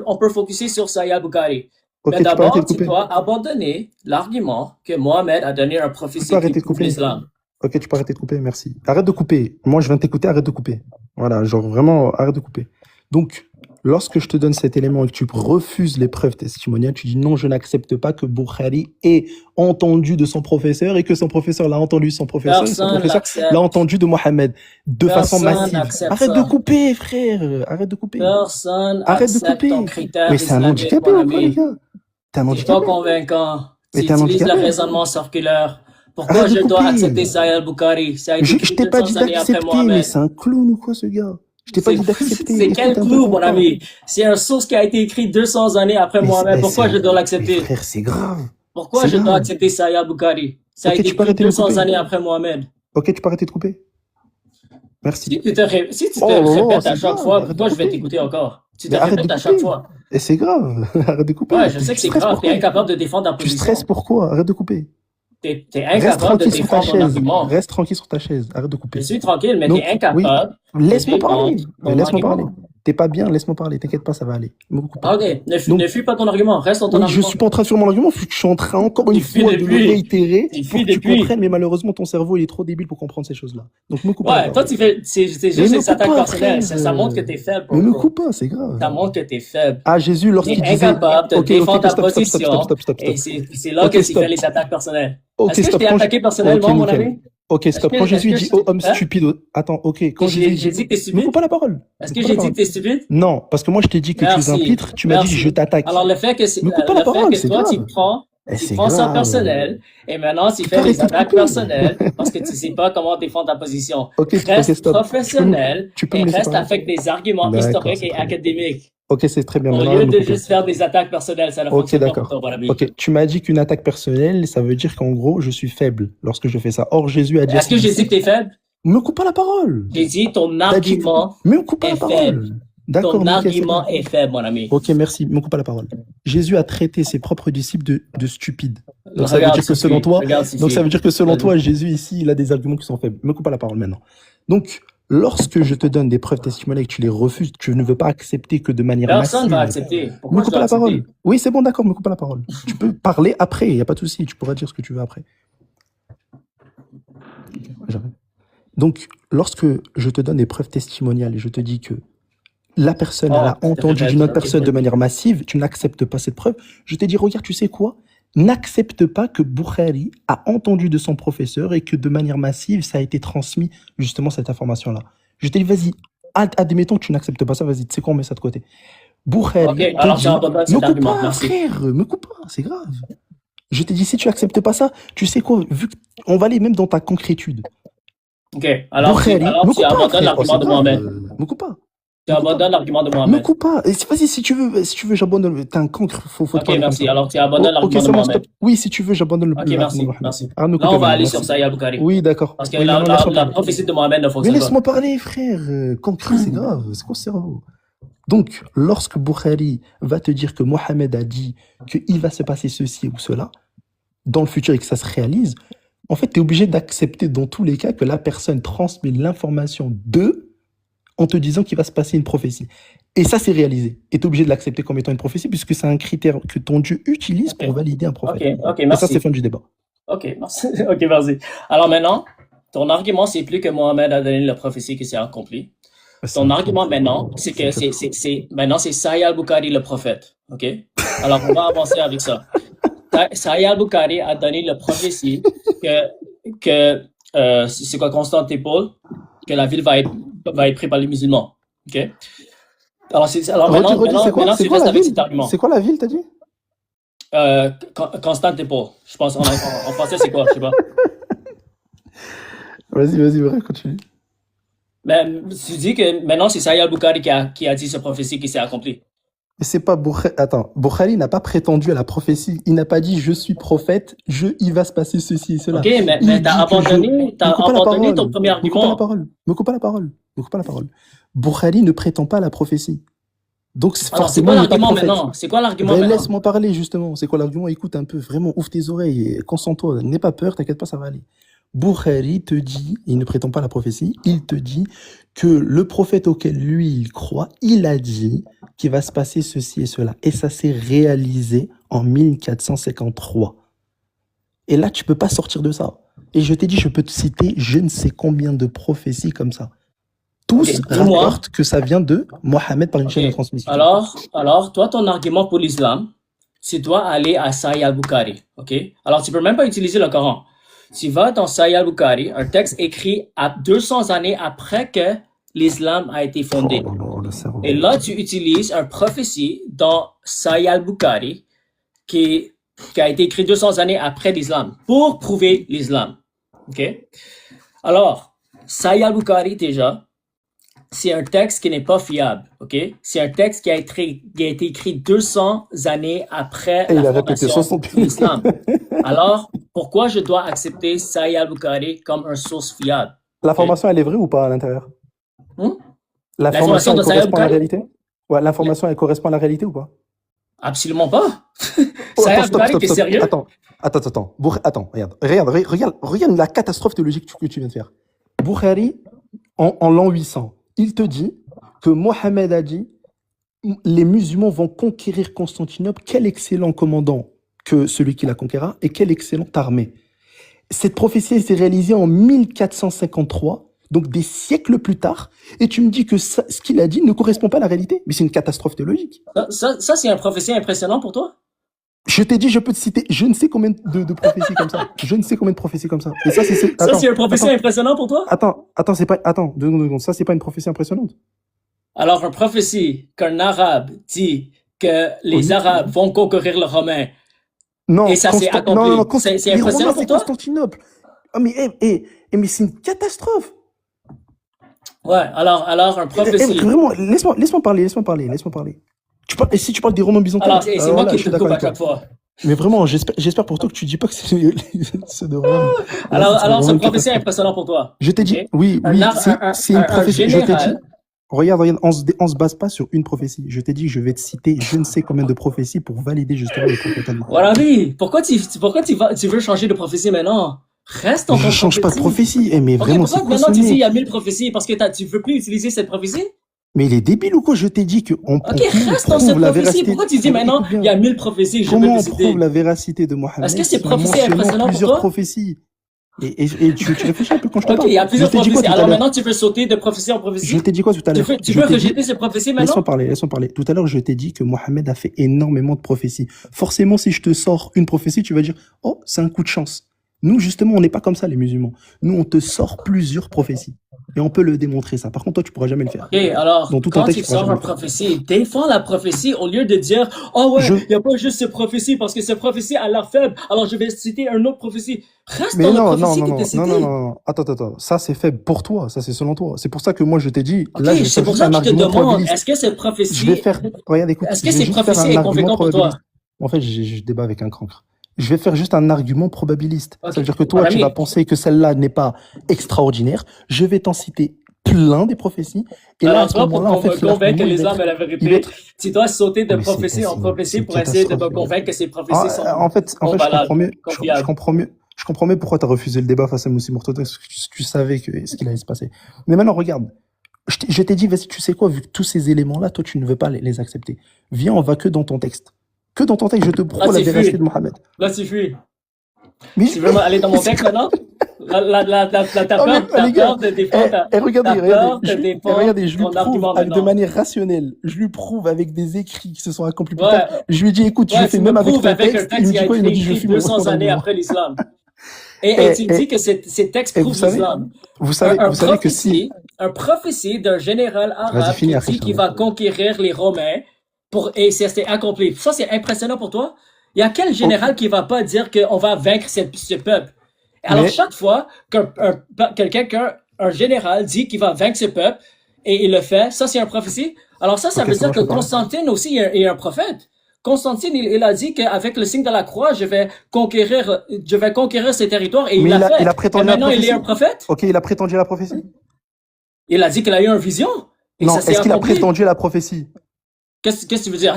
on peut focuser sur Sahih al-Bukhari. Ok, Mais tu peux arrêter d'abord, de tu couper. dois abandonner l'argument que Mohamed a donné une Tu prophétie peux qui arrêter de prouve couper. l'islam. Ok, tu peux arrêter de couper, merci. Arrête de couper. Moi, je viens t'écouter, arrête de couper. Voilà, genre vraiment, arrête de couper. Donc, lorsque je te donne cet élément et que tu refuses les preuves testimoniales, tu dis non, je n'accepte pas que Bukhari ait entendu de son professeur et que son professeur l'a entendu de son professeur et son Personne professeur n'accepte. l'a entendu de Mohamed de façon Personne massive. n'accepte Arrête ça. de couper, frère. Arrête de couper. Personne Arrête de accepte ton couper. critère Mais c'est un islamique, handicapé mon ou quoi, les ami. gars? T'es un C'est pas handicapé. convaincant. Mais Tu t'es un utilises le handicapé. raisonnement circulaire. Pourquoi Arrête de je dois couper. accepter Sahih al-Bukhari? Ça a été Je écrit t'ai pas 200 dit années après d'accepter, mais Mohamed. c'est un clown ou quoi, ce gars? Je t'ai pas dit d'accepter. C'est Est-ce que quel t'es un peu clou, mon content? ami? C'est une source qui a été écrite 200 années après Mohamed. Pourquoi je dois Mais l'accepter? frère, c'est grave. Pourquoi C'est je dois grave. accepter Sahih al-Bukhari? Ça a Ok, été tu peux écrit arrêter de 200 couper. années après Mohamed. Ok, tu peux arrêter de couper. Merci. Si tu te Oh là là, répètes c'est à chaque grave. fois, Arrête de pourquoi je vais couper. t'écouter encore? Tu te Mais arrête de répètes à chaque couper. fois. Et c'est grave. Arrête de couper. Ouais, je sais que Tu c'est stresses grave. pourquoi? T'es incapable de défendre ta Tu position. stresses pourquoi? Arrête de couper. T'es Reste incapable de tranquille sur ta défendre ton chaise. argument. Reste tranquille sur ta chaise. Arrête de Je couper. suis tranquille, mais Donc, t'es oui, incapable de laisse-moi parler. défendre Mais ton laisse-moi parler. argument. T'es pas bien, laisse-moi parler. T'inquiète pas, ça va aller. Me coupe pas. Ok, Donc, ne fuis pas ton argument. Reste dans ton oui, je argument. suis pas en train de faire mon argument, je suis en train encore une Tu fuis fois de le depuis. réitérer Tu pour fuis que tu depuis. comprennes, mais malheureusement ton cerveau il est trop débile pour comprendre ces choses-là. Donc me coupe pas la Ouais, toi, parole. c'est juste Mais des me coupe attaques pas, personnelles. frère. Ça montre que t'es faible, Mais me bro. coupe pas, c'est grave. Ça montre que t'es faible. Ah, Jésus, T'es lorsqu'il disait. incapable de Ok, défendre ta stop, stop, stop, stop, position. stop, stop, Et stop. c'est là Ok, que tu stop. fais les attaques personnelles. Ok, Est-ce que je stop. t'ai attaqué personnellement, Ok, mon nickel. ami? Ok, stop. Quand Jésus dit oh homme stupide, attends, ok. Quand J'ai Jésus dit que t'es me stupide? coupe pas la parole. Est-ce Me que coupe pas j'ai la dit parole. que t'es stupide? Non, parce que moi je t'ai dit que tu es un Merci. pitre, tu m'as dit Merci. je t'attaque. Alors, le fait que Me coupe pas la parole, c'est toi, tu grave. prends Eh, c'est ça grave. personnel, et maintenant, tu fais arrêter des de attaques couper. personnelles parce que tu sais pas comment défendre ta position. Ok, Reste stop. professionnel Tu peux me et laisser reste parler. avec des arguments D'accord, historiques c'est et très bien. académiques. Ok, c'est très bien. Au Maintenant, lieu arrête de de me couper. juste faire des attaques personnelles, ça ne Ok, fonctionne pas pour d'accord. toi, mon ami. Ok, tu m'as dit qu'une attaque personnelle, ça veut dire qu'en gros, je suis faible lorsque je fais ça. Or, Jésus a dit. Est-ce que j'ai dit que t'es faible? Me coupe pas la parole. J'ai dit ton T'as dit- argument Me coupe pas est la parole. faible. D'accord, Ton nickel, c'est argument bon. est faible, mon ami. Ok, merci. Me coupe pas la parole. Jésus a traité ses propres disciples de stupides. Donc ça veut Regarde, dire que selon Sophie. toi, Regarde, donc ça veut Sophie. dire que selon Vas-y. toi, Jésus ici, il a des arguments qui sont faibles. Me coupe pas la parole maintenant. Donc, lorsque je te donne des preuves testimoniales et que tu les refuses, tu ne veux pas accepter que de manière Personne va massive. accepter. Me Pourquoi je coupe pas dois la parole. accepter? Oui, c'est bon, d'accord, me coupe pas la parole. Tu peux parler après, il n'y a pas de souci, tu pourras dire ce que tu veux après. J'arrête. Donc, lorsque je te donne des preuves testimoniales et je te dis que la personne, elle Oh, a ça fait entendu bête. d'une autre Ok. personne de manière massive, tu n'acceptes pas cette preuve, je te dis, regarde, tu sais quoi? N'accepte pas que Bukhari a entendu de son professeur et que de manière massive, ça a été transmis, justement, cette information-là. Je te dis, vas-y, admettons que tu n'acceptes pas ça, vas-y, tu sais quoi, on met ça de côté. Bukhari Ok, te alors dit, tu abandonnes me cet coupe argument. pas, Merci. frère, me coupe pas, c'est grave. Je t'ai dit, si tu acceptes pas ça, tu sais quoi, vu qu'on va aller même dans ta concrétude. Ok, alors Bukhari, tu me coupe pas, abandonnes frère, oh, l'argument c'est de grave, Mohamed. me coupe pas. Tu Me coupe pas. abandonnes l'argument de Me Mohamed. coupe pas. Et vas-y, si tu veux, j'abandonne. T'es un cancre, faut te Ok, parler comme merci. ça. Alors tu abandonnes Ok, l'argument de seulement Mohamed. stop. Oui, si tu veux, j'abandonne Ok, l'argument merci. de Mohamed. Merci. Arrête de me Là, couper on va maintenant, aller sur merci. Sahih al-Bukhari. Oui, d'accord. Parce que Oui, maintenant, laisse-moi la parler. prophétie de Mohamed ne Mais fonctionne pas. laisse-moi parler, frère. Cancre, c'est grave. C'est quoi ce cerveau? Donc, lorsque Bukhari va te dire que Mohamed a dit qu'il va se passer ceci ou cela dans le futur et que ça se réalise, en fait, tu es obligé d'accepter dans tous les cas que la personne transmet l'information en te disant qu'il va se passer une prophétie. Et ça, c'est réalisé. Et tu es obligé de l'accepter comme étant une prophétie puisque c'est un critère que ton Dieu utilise pour valider un prophète. Ok, Et ça, merci. c'est fin du débat. Ok, merci. Ok, merci. Alors maintenant, ton argument, c'est plus que Mohamed a donné la prophétie qui s'est accomplie. Ton argument maintenant, c'est que maintenant c'est Sahih al-Bukhari le prophète. Ok? Alors on va avancer avec ça. Sahih al-Bukhari a donné la prophétie que c'est quoi, Constantinople, que la ville va être prise par les musulmans. Ok? Alors maintenant tu restes avec cet argument. C'est quoi la ville, t'as dit? Constantinople. Je pense en français c'est quoi? Je sais pas. Vas-y, continue. Mais tu dis que maintenant c'est Sahih al-Bukhari qui a dit cette prophétie qui s'est accomplie. Mais c'est pas Bukhari. Attends, Bukhari n'a pas prétendu à la prophétie. Il n'a pas dit je suis prophète, il va se passer ceci et cela. Ok, mais t'as abandonné ton premier argument. Me coupe pas la parole. Bukhari ne prétend pas à la prophétie. Donc alors c'est quoi l'argument maintenant? C'est quoi l'argument maintenant? Laisse-moi parler justement. C'est quoi l'argument? Écoute un peu, vraiment, ouvre tes oreilles, concentre-toi, n'aie pas peur, t'inquiète pas, ça va aller. Bukhari te dit, il ne prétend pas à la prophétie, il te dit que le prophète auquel lui il croit, il a dit qu'il va se passer ceci et cela. Et ça s'est réalisé en 1453. Et là, tu peux pas sortir de ça. Et je t'ai dit, je peux te citer je ne sais combien de prophéties comme ça. Tous rapportent que ça vient de Mohammed par une chaîne de transmission. Alors, toi, ton argument pour l'islam, tu dois aller à Sahih al-Bukhari. Ok? Alors, tu peux même pas utiliser le Coran. Tu vas dans Sahih al-Bukhari, un texte écrit à 200 années après que l'islam a été fondé. Et là, tu utilises une prophétie dans Sahih al-Bukhari qui a été écrit 200 années après l'islam pour prouver l'islam. Ok? Alors, Sahih al-Bukhari déjà, c'est un texte qui n'est pas fiable. Ok? C'est un texte qui a été écrit 200 années après la fondation de l'islam. Alors, pourquoi je dois accepter Sahih al-Bukhari comme une source fiable? L'information, elle est vraie ou pas à l'intérieur? L'information elle correspond à la réalité? Ouais, l'information, elle correspond à la réalité ou pas? Absolument pas. Sahih al-Bukhari, t'es sérieux? Attends, regarde la catastrophe théologique que tu viens de faire. Bukhari, en l'an 800, il te dit que Mohammed a dit les musulmans vont conquérir Constantinople, quel excellent commandant que celui qui la conquérera et quelle excellente armée. Cette prophétie s'est réalisée en 1453, donc des siècles plus tard, et tu me dis que ce qu'il a dit ne correspond pas à la réalité. Mais c'est une catastrophe théologique. Ça c'est une prophétie impressionnante pour toi? Je t'ai dit, je peux te citer je ne sais combien de prophéties comme ça. Je ne sais combien de prophéties comme ça. Et ça, c'est une prophétie impressionnante pour toi? Attends, deux secondes. Ça, c'est pas une prophétie impressionnante. Alors, une prophétie qu'un arabe dit que les Arabes vont conquérir les Romains. Non, et ça s'est accompli. Non, c'est impressionnant pour toi? Constantinople. Oh, mais c'est une catastrophe. Ouais, alors, un prophétie. Vraiment, laisse-moi parler. Et si tu parles des Romains byzantins. Alors, c'est moi qui te coupe à chaque fois. Mais vraiment, j'espère pour toi que tu dis pas que c'est de Rome. Alors, c'est une prophétie impressionnante pour toi. Je t'ai dit, oui, c'est une prophétie. regarde, on se base pas sur une prophétie. Je t'ai dit que je vais te citer je ne sais combien de prophéties pour valider justement le prophète Mohammed. Voilà, oui. Pourquoi tu veux changer de prophétie maintenant? Reste en Je ton change pas de prophétie. Mais Ok, vraiment, c'est pourquoi quoi ce maintenant tu dis il y mec? a 1000 prophéties? Parce que tu veux plus utiliser cette prophétie? Mais il est débile ou quoi? Je t'ai dit qu'on Ok, reste dans cette prouve la prophétie. véracité. Pourquoi tu dis maintenant Écoute bien. il y a 1000 prophéties, je Comment veux on te prouve citer? la véracité de Est-ce Mohammed que ces en prophéties mentionnant impressionnantes pour plusieurs toi? prophéties? Et tu réfléchis un peu quand je te Ok, parle. il y a Je plusieurs t'ai dit quoi prophéties. tout à Alors l'heure? maintenant tu veux sauter de prophétie en Je prophétie? t'ai dit quoi tout à l'heure? Tu Je veux t'ai dit, rejeter ces prophéties laisse-moi maintenant? parler. Tout à l'heure, je t'ai dit que Mohammed a fait énormément de prophéties. Forcément, si je te sors une prophétie, tu vas dire, oh, c'est un coup de chance. Nous, justement, on n'est pas comme ça, les musulmans. Nous, on te sort plusieurs prophéties. Et on peut le démontrer, ça. Par contre, toi, tu pourras jamais le faire. Ok, alors Dans tout ton quand texte, tu tu pourras sors jamais une le faire. prophétie, défends la prophétie au lieu de dire oh ouais, Je, il n'y a pas juste cette prophétie parce que cette prophétie a l'air faible, alors je vais citer une autre prophétie. Reste mais dans la non, prophétie qui t'est citée. Attends. Ça, c'est faible pour toi. Ça, c'est selon toi. C'est pour ça que moi, je t'ai dit, Ok, là, je vais c'est faire pour juste ça un que je te argument demande, probabiliste. est-ce que cette Je vais prophétie, faire, regarde, écoute, est-ce je que vais cette juste faire prophétie un est argument convaincante pour toi? probabiliste. En fait, je débat avec un cancre. Je vais faire juste un argument probabiliste. Ok, Ça veut dire que mon toi, tu vas ami, penser que celle-là n'est pas extraordinaire. Je vais t'en citer plein des prophéties. Et là, à alors ce toi, pour moment-là, en fait, me convaincre l'argument, l'islam est la il va vérité, être, tu dois sauter de mais prophétie en c'est prophétie une pour essayer de me catastrophe. convaincre que ces prophéties En fait, sont je comprends valables, mieux, confiables. je comprends mieux pourquoi tu as refusé le débat face à Moussi Mourtada, parce que tu savais ce qu'il allait se passer. Mais maintenant, regarde. Je t'ai dit, vas-y, tu sais quoi, vu que tous ces éléments-là, toi, tu ne veux pas les accepter. Viens, on va que dans ton texte. Que dans ton texte, je te Là, prouve la tu véracité fuis. de Mohammed. Là, tu fuis. Mais Tu veux aller dans mon texte maintenant? oh, mais, T'as les gars, peur de défendre, regardez, défendre je lui ton prouve argument de maintenant. manière rationnelle. Je lui prouve avec des écrits qui se sont accomplis plus tard. Ouais, Je lui dis, écoute, je ouais, fais tu me même avec prouves ton avec un texte. Il texte me qui a dit quoi? Il été me dit, je écrit fuis 200 mon années argument. après l'islam. Et tu dis que ces textes et vous prouvent savez, l'islam. vous savez que si, Un prophétie d'un général vas-y, arabe finis, qui Achille, dit qu'il va conquérir les Romains et ça s'est accompli. Ça, c'est impressionnant pour toi? Il y a quel général qui va pas dire qu'on va vaincre ce peuple? Alors, mais, chaque fois qu'un général dit qu'il va vaincre ce peuple et il le fait, ça, c'est un prophétie. Alors ça ok, veut ça dire marche que pas. Constantine aussi est un prophète. Constantine, il a dit qu'avec le signe de la croix, je vais conquérir ces territoires et il Mais l'a fait. il a Et prétendu la maintenant, il est un prophétie. prophète. Ok, il a prétendu la prophétie. Il a dit qu'il a eu une vision et Non, ça s'est est-ce qu'il a accompli. prétendu la prophétie? Qu'est-ce que tu veux dire?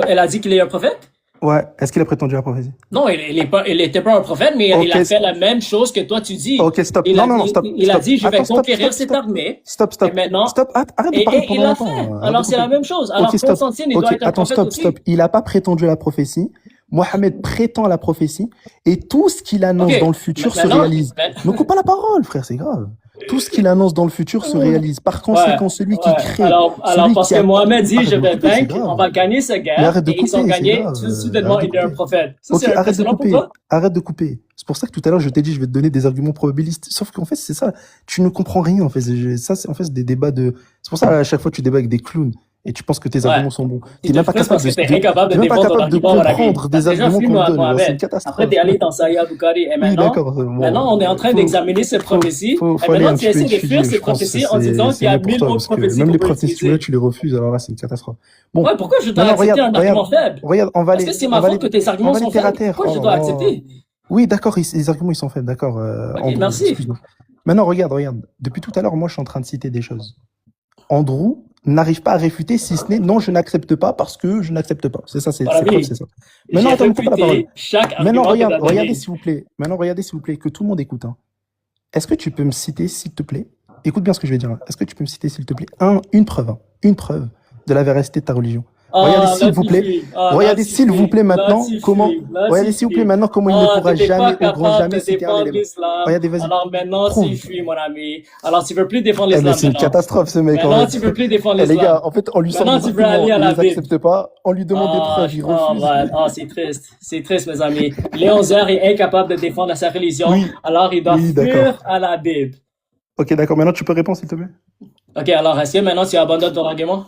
Elle a dit qu'il est un prophète? Ouais, est-ce qu'il a prétendu la prophétie? Non, il était pas un prophète, mais Ok, il a fait la même chose que toi tu dis. ok, stop. Il a, Non, stop. il a dit, je vais Attends, conquérir cette armée. Stop. Et maintenant, Stop, arrête de et parler il pendant l'a fait. longtemps. Alors c'est la même chose. Alors Ok, stop. Constantine, il doit Ok, être un attends, prophète aussi. stop. Il n'a pas prétendu la prophétie. Mohammed prétend à la prophétie. Et tout ce qu'il annonce Ok, dans le futur se maintenant, réalise. Ne coupe pas la parole, frère, c'est grave. Tout ce qu'il annonce dans le futur se réalise. Par conséquent, celui qui crée. Alors parce qui que a- Mohamed dit, Arrête je de vais couper, c'est vaincre, grave. on va gagner cette Mais guerre. arrête de Et ils ont couper, c'est gagné, grave. soudainement, Arrête de il est un couper. prophète. Ça, Ok, c'est impressionnant pour toi? Arrête de couper. C'est pour ça que tout à l'heure, je t'ai dit, je vais te donner des arguments probabilistes. Sauf qu'en fait, c'est ça. Tu ne comprends rien, en fait. Ça, c'est en fait c'est des débats de. C'est pour ça, à chaque fois, tu débats avec des clowns. Et tu penses que tes arguments sont bons. T'es même pas capable T'es incapable t'es de même pas défendre ton capable de argument, mon ami. comprendre des T'as déjà arguments fui qu'on te donne. Mohamed. C'est une catastrophe. Après, t'es allé dans Sahih Bukhari. Et Oui, maintenant, d'accord. Bon, on est en train faut- d'examiner ces prophéties. faut Et aller maintenant, un tu petit peu essaies de fuir étudier, ces je pense. prophéties en disant qu'il y a mieux pour 1000 toi, autres parce que prophéties même qu'on les peut prophéties, utiliser. tu les refuses, alors là, c'est une catastrophe. Bon, Ouais, pourquoi je dois maintenant, accepter un argument faible? regarde, on va Est-ce aller. que c'est on ma va faute que aller- tes on arguments va aller sont terre à faibles? terre. Pourquoi je Oh dois là là. accepter? Oui, d'accord, les arguments, ils sont faibles, d'accord. Ok, merci. excuse-moi. Maintenant, regarde. Depuis tout à l'heure, moi, je suis en train de citer des choses. Andrew n'arrive pas à réfuter si ce n'est non, je n'accepte pas parce que je n'accepte pas. C'est ça, c'est Voilà, preuve, oui. c'est ça. J'ai Maintenant, attends, ne coupe pas la parole. réfuté chaque Maintenant, argument que tu as regardez donné. s'il vous plaît. Maintenant, regardez s'il vous plaît, que tout le monde écoute. Hein. Est-ce que tu peux me citer, s'il te plaît, écoute bien ce que je vais dire. Hein. Est-ce que tu peux me citer, s'il te plaît, une preuve de la véracité de ta religion. Regardez s'il vous plaît. Regardez s'il vous plaît maintenant comment. Regardez s'il vous plaît maintenant comment il ne pourra jamais au grand jamais citer un élément. Regardez, vas-y. Alors maintenant, Prouve. tu fuis, mon ami. Alors tu veux plus défendre Eh, l'islam mais c'est une maintenant. catastrophe ce mec. Maintenant, en tu fait. veux plus défendre Eh, les l'islam. gars, en fait, on lui sort Maintenant, des tu veux aller arguments, à il la les Bible. accepte pas, on lui demande des preuves, il refuse. C'est triste. C'est triste, mes amis. Léon Zer est incapable de défendre sa religion. Oui. Alors il doit Oui, fuir d'accord. à la Bible. Ok, d'accord, maintenant tu peux répondre s'il te plaît. Ok, alors est-ce que maintenant tu abandonnes ton argument?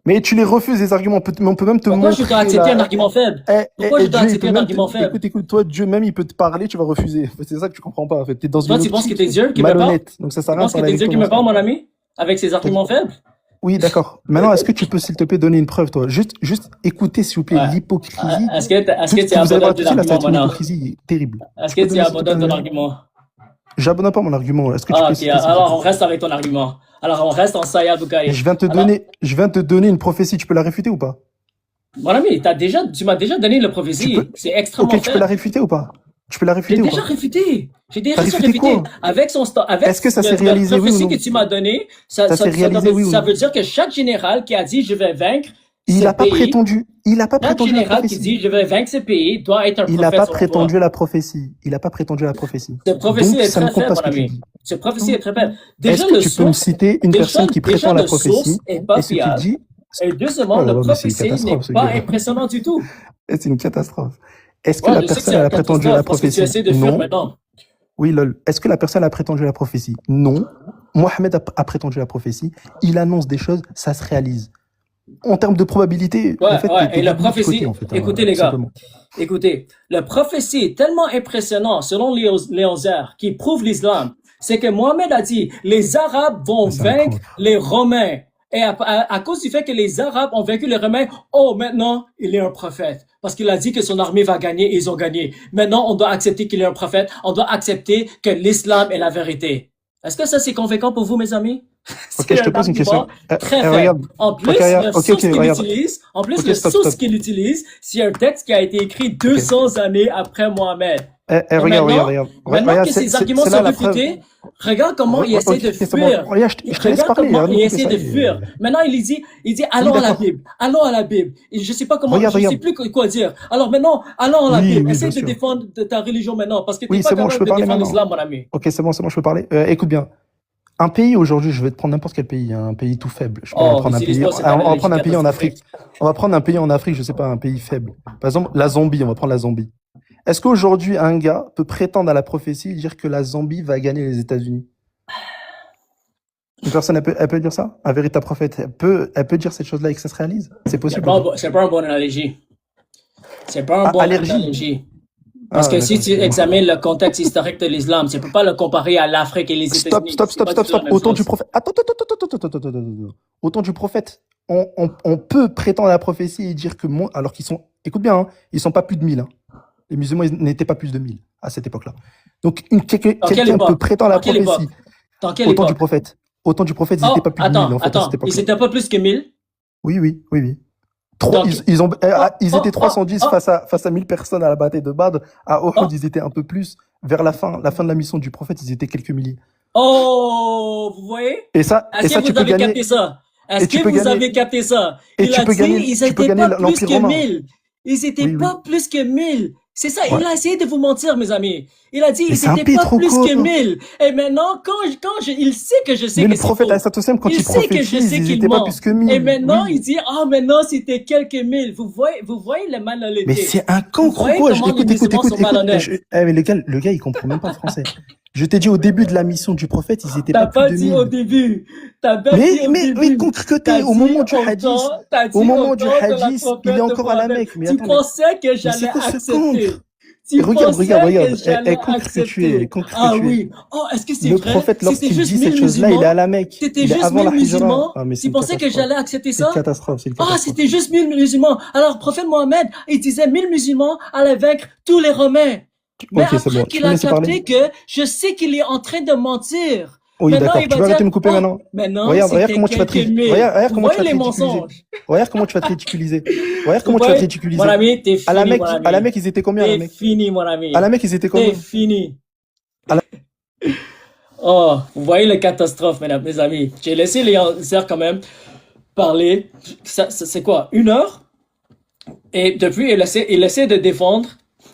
Mais tu les refuses les arguments, mais on peut même te Pourquoi montrer. je dois accepter un argument faible? Pourquoi je dois Dieu, il accepter peut un même argument faible? Écoute, toi, Dieu même, il peut te parler, tu vas refuser. C'est ça que tu comprends pas, en fait. T'es dans Toi, une tu penses que optique t'es Dieu qui me parle? malhonnête. Donc ça sert à Tu rien de penses que parler t'es avec Dieu toi qui me dans parle, ce mon cas. ami? Avec ses arguments faibles? Oui, d'accord. Maintenant, est-ce que tu peux, s'il te plaît, donner une preuve, toi? Juste écouter, s'il vous plaît, Ouais. l'hypocrisie. Est-ce que tu Tout ce que vous allez voir abandonnes tout ton de suite, là, ça va argument être une maintenant? hypocrisie terrible. Est-ce Tu que peux tu donner, s'il te plaît, abandonnes ton un- argument? J'abonne pas mon argument. Est-ce que tu Ah, peux ok, citer, s'il te alors on plaît? reste avec ton argument. Alors on reste en Sayyad Bukhari. Alors, Je viens te donner une prophétie. Tu peux la réfuter ou pas? mon ami, tu m'as déjà donné la Tu prophétie. peux. C'est Ok, extrêmement tu peux la faible. réfuter ou pas? Tu peux la J'ai réfuter ou déjà pas? réfuté. J'ai T'as déjà réfuté réfuté. quoi? Avec Est-ce que ça s'est la réalisé, oui ou prophétie que non? tu m'as donnée, Ça s'est réalisé, oui ou ça non? veut dire que chaque général qui a dit je vais vaincre Il ce n'a pas pays, prétendu. Il n'a pas chaque prétendu la général qui prophétie. dit je vais vaincre ce pays doit être un Il n'a prophète pas selon prétendu toi. la prophétie. Il n'a pas prétendu la prophétie. Cette prophétie Donc, est ça ne très compte faible, pas mon ce que tu ami. dis. Cette prophétie est très Non. faible. Est-ce Déjà, que le tu peux me source, citer une personne qui déjà prétend la le source prophétie est pas et ce qu'il fiable. dit? Et deuxièmement, Oh là le là, mais c'est une prophétie n'est catastrophe, ce pas gars. impressionnant du tout. C'est une catastrophe. Est-ce que Ouais, la je sais que personne c'est elle une a prétendu à la catastrophe parce que tu prophétie? essaies de fuir Non. maintenant. Oui, lol. Est-ce que la personne a prétendu à la prophétie? Non. Mohamed a prétendu à la prophétie. Il annonce des choses, ça se réalise. En termes de probabilité, en Ouais, fait, ouais. t'es Et la du mauvais côté, prophétie, en fait, écoutez tout les gars, simplement. écoutez, la prophétie est tellement impressionnante selon Léon Zer qui prouve l'islam, c'est que Mohamed a dit les Arabes vont Mais c'est un vaincre cancre. les Romains. Et à cause du fait que les Arabes ont vaincu les Romains, oh maintenant il est un prophète. Parce qu'il a dit que son armée va gagner et ils ont gagné. Maintenant on doit accepter qu'il est un prophète, on doit accepter que l'islam est la vérité. Est-ce que ça c'est convaincant pour vous mes amis? Ok, C'est je te un pose une question. argument très faible. Regarde. En plus, Ok, regarde. le Ok, source qu'il regarde. utilise, en plus, Ok, le stop, source stop. qu'il utilise, c'est un texte qui a été écrit 200 années après Mohamed. Et Regarde. maintenant Regarde, que ces arguments c'est sont là la preuve. réfutés, regarde comment il essaie Ok, de c'est bon. fuir. Regarde, je te laisse Regarde parler. comment Arrête de il couper essaie ça. de fuir. Maintenant, il dit, allons Oui, à la d'accord. Bible. Allons à la Bible. Et je sais pas comment, Regarde, je sais regarde. plus quoi dire. Alors maintenant, allons à la Oui, Bible. oui, Essaie bien de sûr. défendre ta religion maintenant, parce que t'es Oui, pas c'est bon, je capable peux de parler défendre maintenant. l'islam, mon ami. Ok, c'est bon, je peux parler. Écoute bien. Un pays aujourd'hui, je vais te prendre n'importe quel pays, hein, un pays tout faible. Je sais pas, on va Oh, prendre un n'utilise pays. pas cette On va analogie prendre un pays en Afrique. catastrophique. On va prendre un pays en Afrique, je sais pas, un pays faible. Par exemple, la Zambie. On va prendre la Zambie. Est-ce qu'aujourd'hui un gars peut prétendre à la prophétie et dire que la Zambie va gagner les États-Unis? Une personne, elle peut dire ça? Un véritable prophète, elle peut dire cette chose-là et que ça se réalise? C'est possible ou pas? C'est pas un bon analogie. C'est pas un bon Allergie? analogie. Parce Ah, que si d'accord, tu excuse-moi. examines le contexte historique de l'islam, tu peux pas le comparer à l'Afrique et les Stop, États-Unis. stop, C'est stop, pas stop, du tout la stop. même Au temps du chose. prophète. Attends. Au temps du prophète, on peut prétendre à la prophétie et dire que alors qu'ils sont, écoute bien, hein, ils sont pas plus de 1000. Hein. Les musulmans, ils n'étaient pas plus de 1000 à cette époque-là. Donc, Dans quelle quelqu'un peut époque? prétendre à la Dans quelle époque? prophétie Dans quelle au temps du époque? prophète. Au temps du prophète, ils n'étaient Oh, pas plus de 1000 en fait à cette attends. Ils époque-là. étaient pas plus que 1000? Oui. Donc, Ils étaient 310 oh, face à 1000 personnes à la bataille de Badr. À Uhud, oh, ils étaient un peu plus. Vers la fin de la mission du prophète, ils étaient quelques milliers. oh, vous voyez? Et ça, Est-ce que tu vous peux avez capté gagner. ça? Est-ce Et tu que peux vous gagner. avez capté ça? Et Il tu a peux dit, gagner. ils Tu peux étaient gagner pas plus l'Empire que romain. 1000. Ils étaient Oui. pas plus que 1000. C'est ça, Ouais. il a essayé de vous mentir, mes amis. Il a dit, Mais ils c'est un étaient pays pas trop plus court. que 1000. Et maintenant, il sait que je sais Mais que le c'est prophète, faux. quand Il il sait que je prophétise, sais ils qu'il n'étaient pas ment. plus que Et 1000. maintenant, Oui. il dit, maintenant, c'était quelques mille. Vous voyez le Mais malhonnêteté. c'est un Vous cancre ou voyez quoi? comment les Écoute. musulmans sont malhonnêtes. Mais le gars, il comprend même pas le français. Je t'ai dit au début de la mission du prophète, ils étaient T'as pas plus pas de dit au 1000. début. T'as pas dit au Mais début. concre que T'as t'es, au dit moment du au hadith, temps, t'as au dit au moment du temps de la hadith, il est prophète de encore à la Mohammed. Mecque. Mais Tu attends, pensais que mais j'allais c'est quoi ce accepter. cancre? Tu Regarde, pensais que j'allais concre que tu es, accepter. concre que Ah tu es. oui. Oh, est-ce que c'est Le vrai? prophète, C'était lorsqu'il juste dit cette 1000 chose-là, il est à musulmans? la Mecque. C'était Il est juste avant 1000 la Hijra. musulmans? Ah, mais c'est Tu une pensais que catastrophe. j'allais accepter C'est une ça? catastrophe, c'est une Ah, catastrophe. c'était juste 1000 musulmans. Alors, prophète Mohammed, il disait 1000 musulmans allaient vaincre tous les Romains. Mais Ok, c'est après bon. Tu qu'il peux me a laisser capté parler? que je sais qu'il est en train de mentir. Oui, Maintenant, d'accord. il Tu va peux arrêter de dire, me couper oh, maintenant? maintenant, Regarde c'était comment tu vas quelques mille. regarde Vous comment tu voyez vas te les ridiculiser. mensonges. Regarde comment tu vas te ridiculiser. Regarde Vous comment tu vas te voyez, ridiculiser. mon ami, t'es À la fini, Mecque, mon à la ami. Mecque, ils étaient combien à la T'es Mecque? fini, mon ami. À la Mecque, ils étaient T'es combien? fini. À la- Oh, vous voyez la catastrophe, mesdames, mes amis. J'ai laissé Léon Zer quand même parler. C'est quoi, 1 heure? Et depuis, il essaie de défendre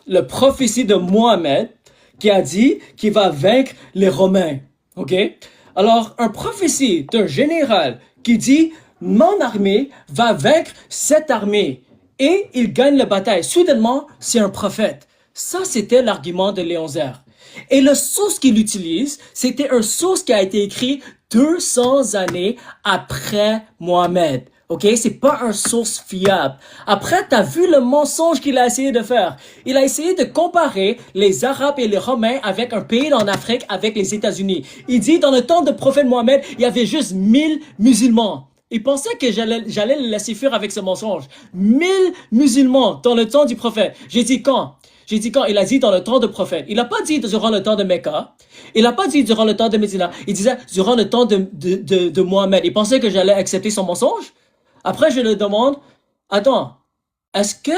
le prophétie de Mohammed qui a dit qu'il va vaincre les Romains. OK? Alors, un prophétie d'un général qui dit mon armée va vaincre cette armée et il gagne la bataille. Soudainement, c'est un prophète. Ça, c'était l'argument de Léon Zer. Et le source qu'il utilise, c'était un source qui a été écrit 200 années après Mohammed. OK? C'est pas un source fiable. Après, t'as vu le mensonge qu'il a essayé de faire. Il a essayé de comparer les Arabes et les Romains avec un pays en Afrique, avec les États-Unis. Il dit, dans le temps de prophète Mohammed, il y avait juste 1000 musulmans. Il pensait que j'allais le laisser fuir avec ce mensonge. 1000 musulmans dans le temps du prophète. J'ai dit quand? J'ai dit quand? Il a dit dans le temps de prophète. Il n'a pas dit durant le temps de Mecca. Il n'a pas dit durant le temps de Médina. Il disait durant le temps de Mohamed. Il pensait que j'allais accepter son mensonge. Après, je le demande, attends, est-ce que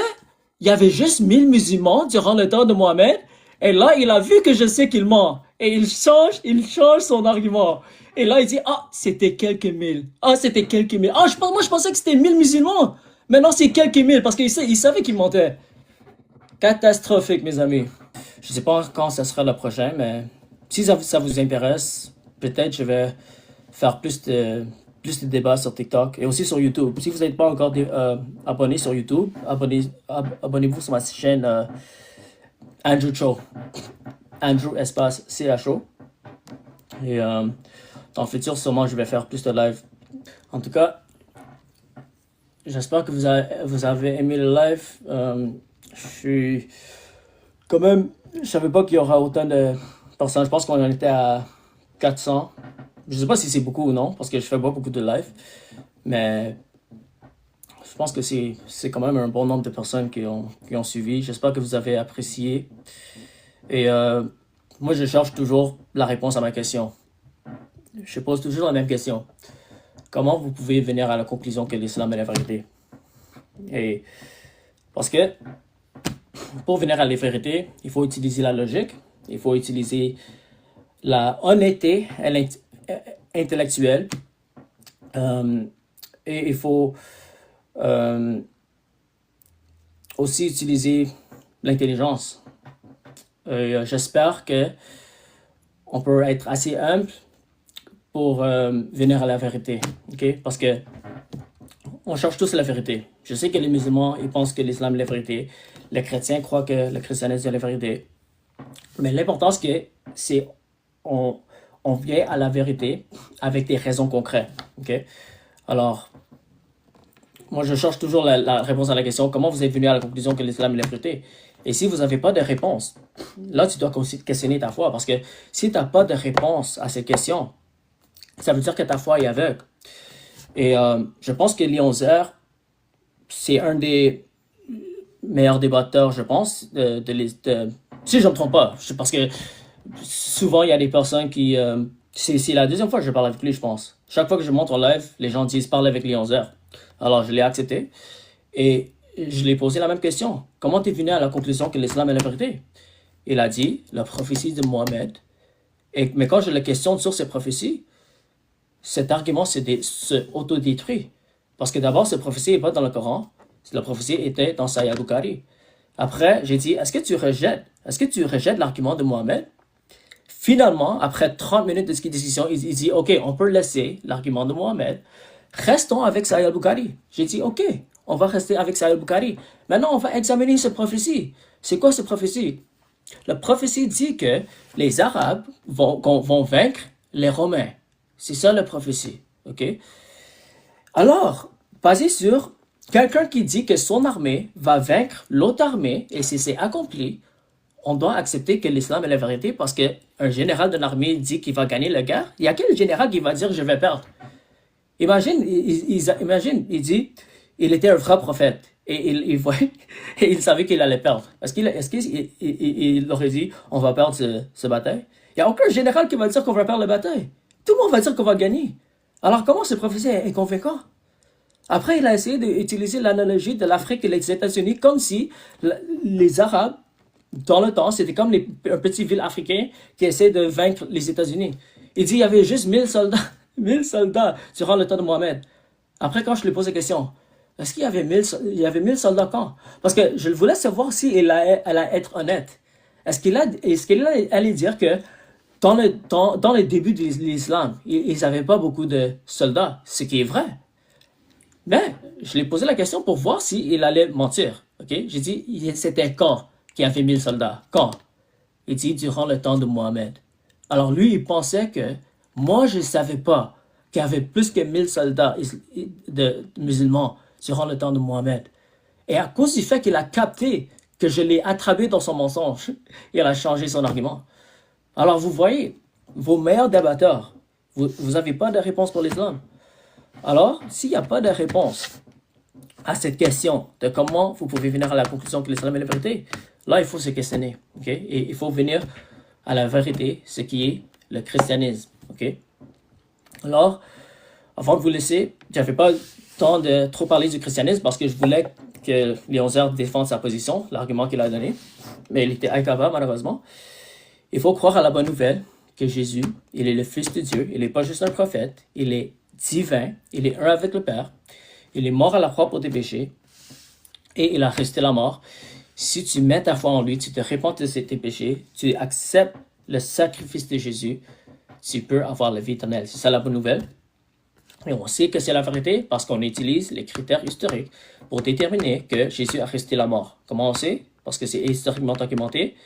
il y avait juste 1000 musulmans durant le temps de Mohamed? Et là, il a vu que je sais qu'il ment. Et il change son argument. Et là, il dit, ah, c'était quelques mille. Ah, c'était quelques mille. Ah, moi, je pensais que c'était 1000 musulmans. Maintenant, c'est quelques mille parce qu'il savait qu'il mentait. Catastrophique, mes amis. Je sais pas quand ça sera le prochain, mais si ça vous intéresse, peut-être je vais faire plus de débats sur TikTok et aussi sur YouTube. Si vous n'êtes pas encore abonné sur YouTube, abonnez-vous sur ma chaîne Andrew Cho. Andrew espace CHO. Et dans le futur, sûrement, je vais faire plus de live. En tout cas, j'espère que vous avez aimé le live. Je suis quand même, je savais pas qu'il y aura autant de personnes. Je pense qu'on en était à 400. Je sais pas si c'est beaucoup ou non, parce que je fais pas beaucoup de live. Mais je pense que c'est quand même un bon nombre de personnes qui ont suivi. J'espère que vous avez apprécié. Et moi, je cherche toujours la réponse à ma question. Je pose toujours la même question. Comment vous pouvez venir à la conclusion que l'islam est la vérité? Et parce que pour venir à la vérité, il faut utiliser la logique, il faut utiliser la honnêteté intellectuelle, et il faut aussi utiliser l'intelligence. J'espère que on peut être assez humble pour venir à la vérité, ok? Parce que on cherche tous la vérité. Je sais que les musulmans, ils pensent que l'islam est la vérité. Les chrétiens croient que le christianisme est la vérité. Mais l'important, c'est on vient à la vérité avec des raisons concrètes. Okay? Alors, moi, je cherche toujours la réponse à la question, comment vous êtes venu à la conclusion que l'islam est la vérité? Et si vous n'avez pas de réponse, là, tu dois questionner ta foi. Parce que si tu n'as pas de réponse à cette question, ça veut dire que ta foi est aveugle. Et je pense que Léon Zer, c'est un des meilleurs débatteurs, je pense, si je ne me trompe pas. Parce que souvent, il y a des personnes qui... c'est la deuxième fois que je parle avec lui, je pense. Chaque fois que je montre en live, les gens disent « parle avec Léon Zer ». Alors, je l'ai accepté. Et je lui ai posé la même question. Comment tu es venu à la conclusion que l'islam est la vérité? Il a dit « la prophétie de Mohamed ». Mais quand je le questionne sur ces prophéties, cet argument se autodétruit. Parce que d'abord, cette prophétie n'est pas dans le Coran. La prophétie était dans Sahih al-Bukhari. Après, j'ai dit, est-ce que tu rejettes l'argument de Mohamed? Finalement, après 30 minutes de discussion, il dit, ok, on peut laisser l'argument de Mohamed. Restons avec Sahih al-Bukhari. J'ai dit, ok, on va rester avec Sahih al-Bukhari. Maintenant, on va examiner cette prophétie. C'est quoi cette prophétie? La prophétie dit que les Arabes vont vaincre les Romains. C'est ça la prophétie, ok? Alors, basé sur quelqu'un qui dit que son armée va vaincre l'autre armée, et si c'est accompli, on doit accepter que l'islam est la vérité parce qu'un général d'une armée dit qu'il va gagner la guerre. Il y a quel général qui va dire je vais perdre? Imagine, il dit, il était un vrai prophète, et il savait qu'il allait perdre. Est-ce qu'il aurait dit, on va perdre ce bataille? Il n'y a aucun général qui va dire qu'on va perdre la bataille. Tout le monde va dire qu'on va gagner. Alors comment ce prophétie est convaincant? Après, il a essayé d'utiliser l'analogie de l'Afrique et les États-Unis comme si les Arabes, dans le temps, c'était comme un petit ville africain qui essaie de vaincre les États-Unis. Il dit qu'il y avait juste 1000 soldats, 1000 soldats durant le temps de Mohamed. Après, quand je lui pose la question, est-ce qu'il y avait 1000 soldats quand? Parce que je voulais savoir si elle allait être honnête. Est-ce qu'il allait dire que dans le début de l'islam, ils n'avaient pas beaucoup de soldats, ce qui est vrai. Mais je lui ai posé la question pour voir s'il allait mentir. Okay? J'ai dit, c'était quand qu'il y avait 1000 soldats? Quand? Il dit, durant le temps de Mohamed. Alors lui, il pensait que moi, je ne savais pas qu'il y avait plus que 1000 soldats de musulmans durant le temps de Mohamed. Et à cause du fait qu'il a capté que je l'ai attrapé dans son mensonge, il a changé son argument. Alors vous voyez, vos meilleurs débatteurs, vous n'avez pas de réponse pour l'islam. Alors, s'il n'y a pas de réponse à cette question de comment vous pouvez venir à la conclusion que l'islam est la vérité, là, il faut se questionner, ok? Et il faut venir à la vérité, ce qui est le christianisme, ok? Alors, avant de vous laisser, j'avais pas le temps de trop parler du christianisme parce que je voulais que Léon Zerbe défende sa position, l'argument qu'il a donné, mais il était incapable, malheureusement. Il faut croire à la bonne nouvelle que Jésus, il est le Fils de Dieu, il n'est pas juste un prophète, il est divin, il est un avec le Père, il est mort à la croix pour tes péchés et il a resté la mort. Si tu mets ta foi en lui, tu te répands de tes péchés, tu acceptes le sacrifice de Jésus, tu peux avoir la vie éternelle. C'est ça la bonne nouvelle. Et on sait que c'est la vérité parce qu'on utilise les critères historiques pour déterminer que Jésus a resté la mort. Comment on sait? Parce que c'est historiquement documenté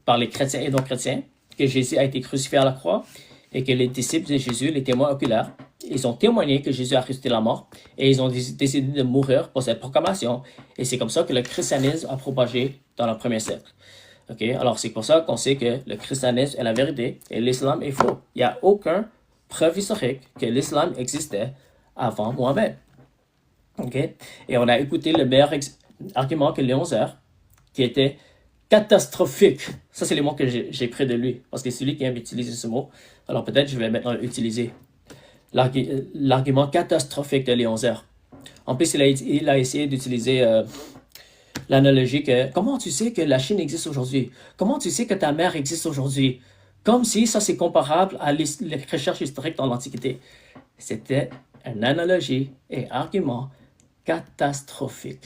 par les chrétiens et non-chrétiens que Jésus a été crucifié à la croix et que les disciples de Jésus, les témoins oculaires, ils ont témoigné que Jésus a resté la mort et ils ont décidé de mourir pour cette proclamation. Et c'est comme ça que le christianisme a propagé dans le premier siècle. Okay? Alors c'est pour ça qu'on sait que le christianisme est la vérité et l'islam est faux. Il n'y a aucune preuve historique que l'islam existait avant Mohammed. Okay? Et on a écouté le meilleur argument que Léon Zerbe, qui était catastrophique. Ça, c'est les mots que j'ai pris de lui, parce que c'est lui qui aime utiliser ce mot. Alors peut-être je vais maintenant utiliser l'argument catastrophique de Léon Zerbe. En plus, il a essayé d'utiliser l'analogie que comment tu sais que la Chine existe aujourd'hui? Comment tu sais que ta mère existe aujourd'hui? Comme si ça c'est comparable à les recherches historiques dans l'Antiquité. C'était une analogie et argument catastrophique.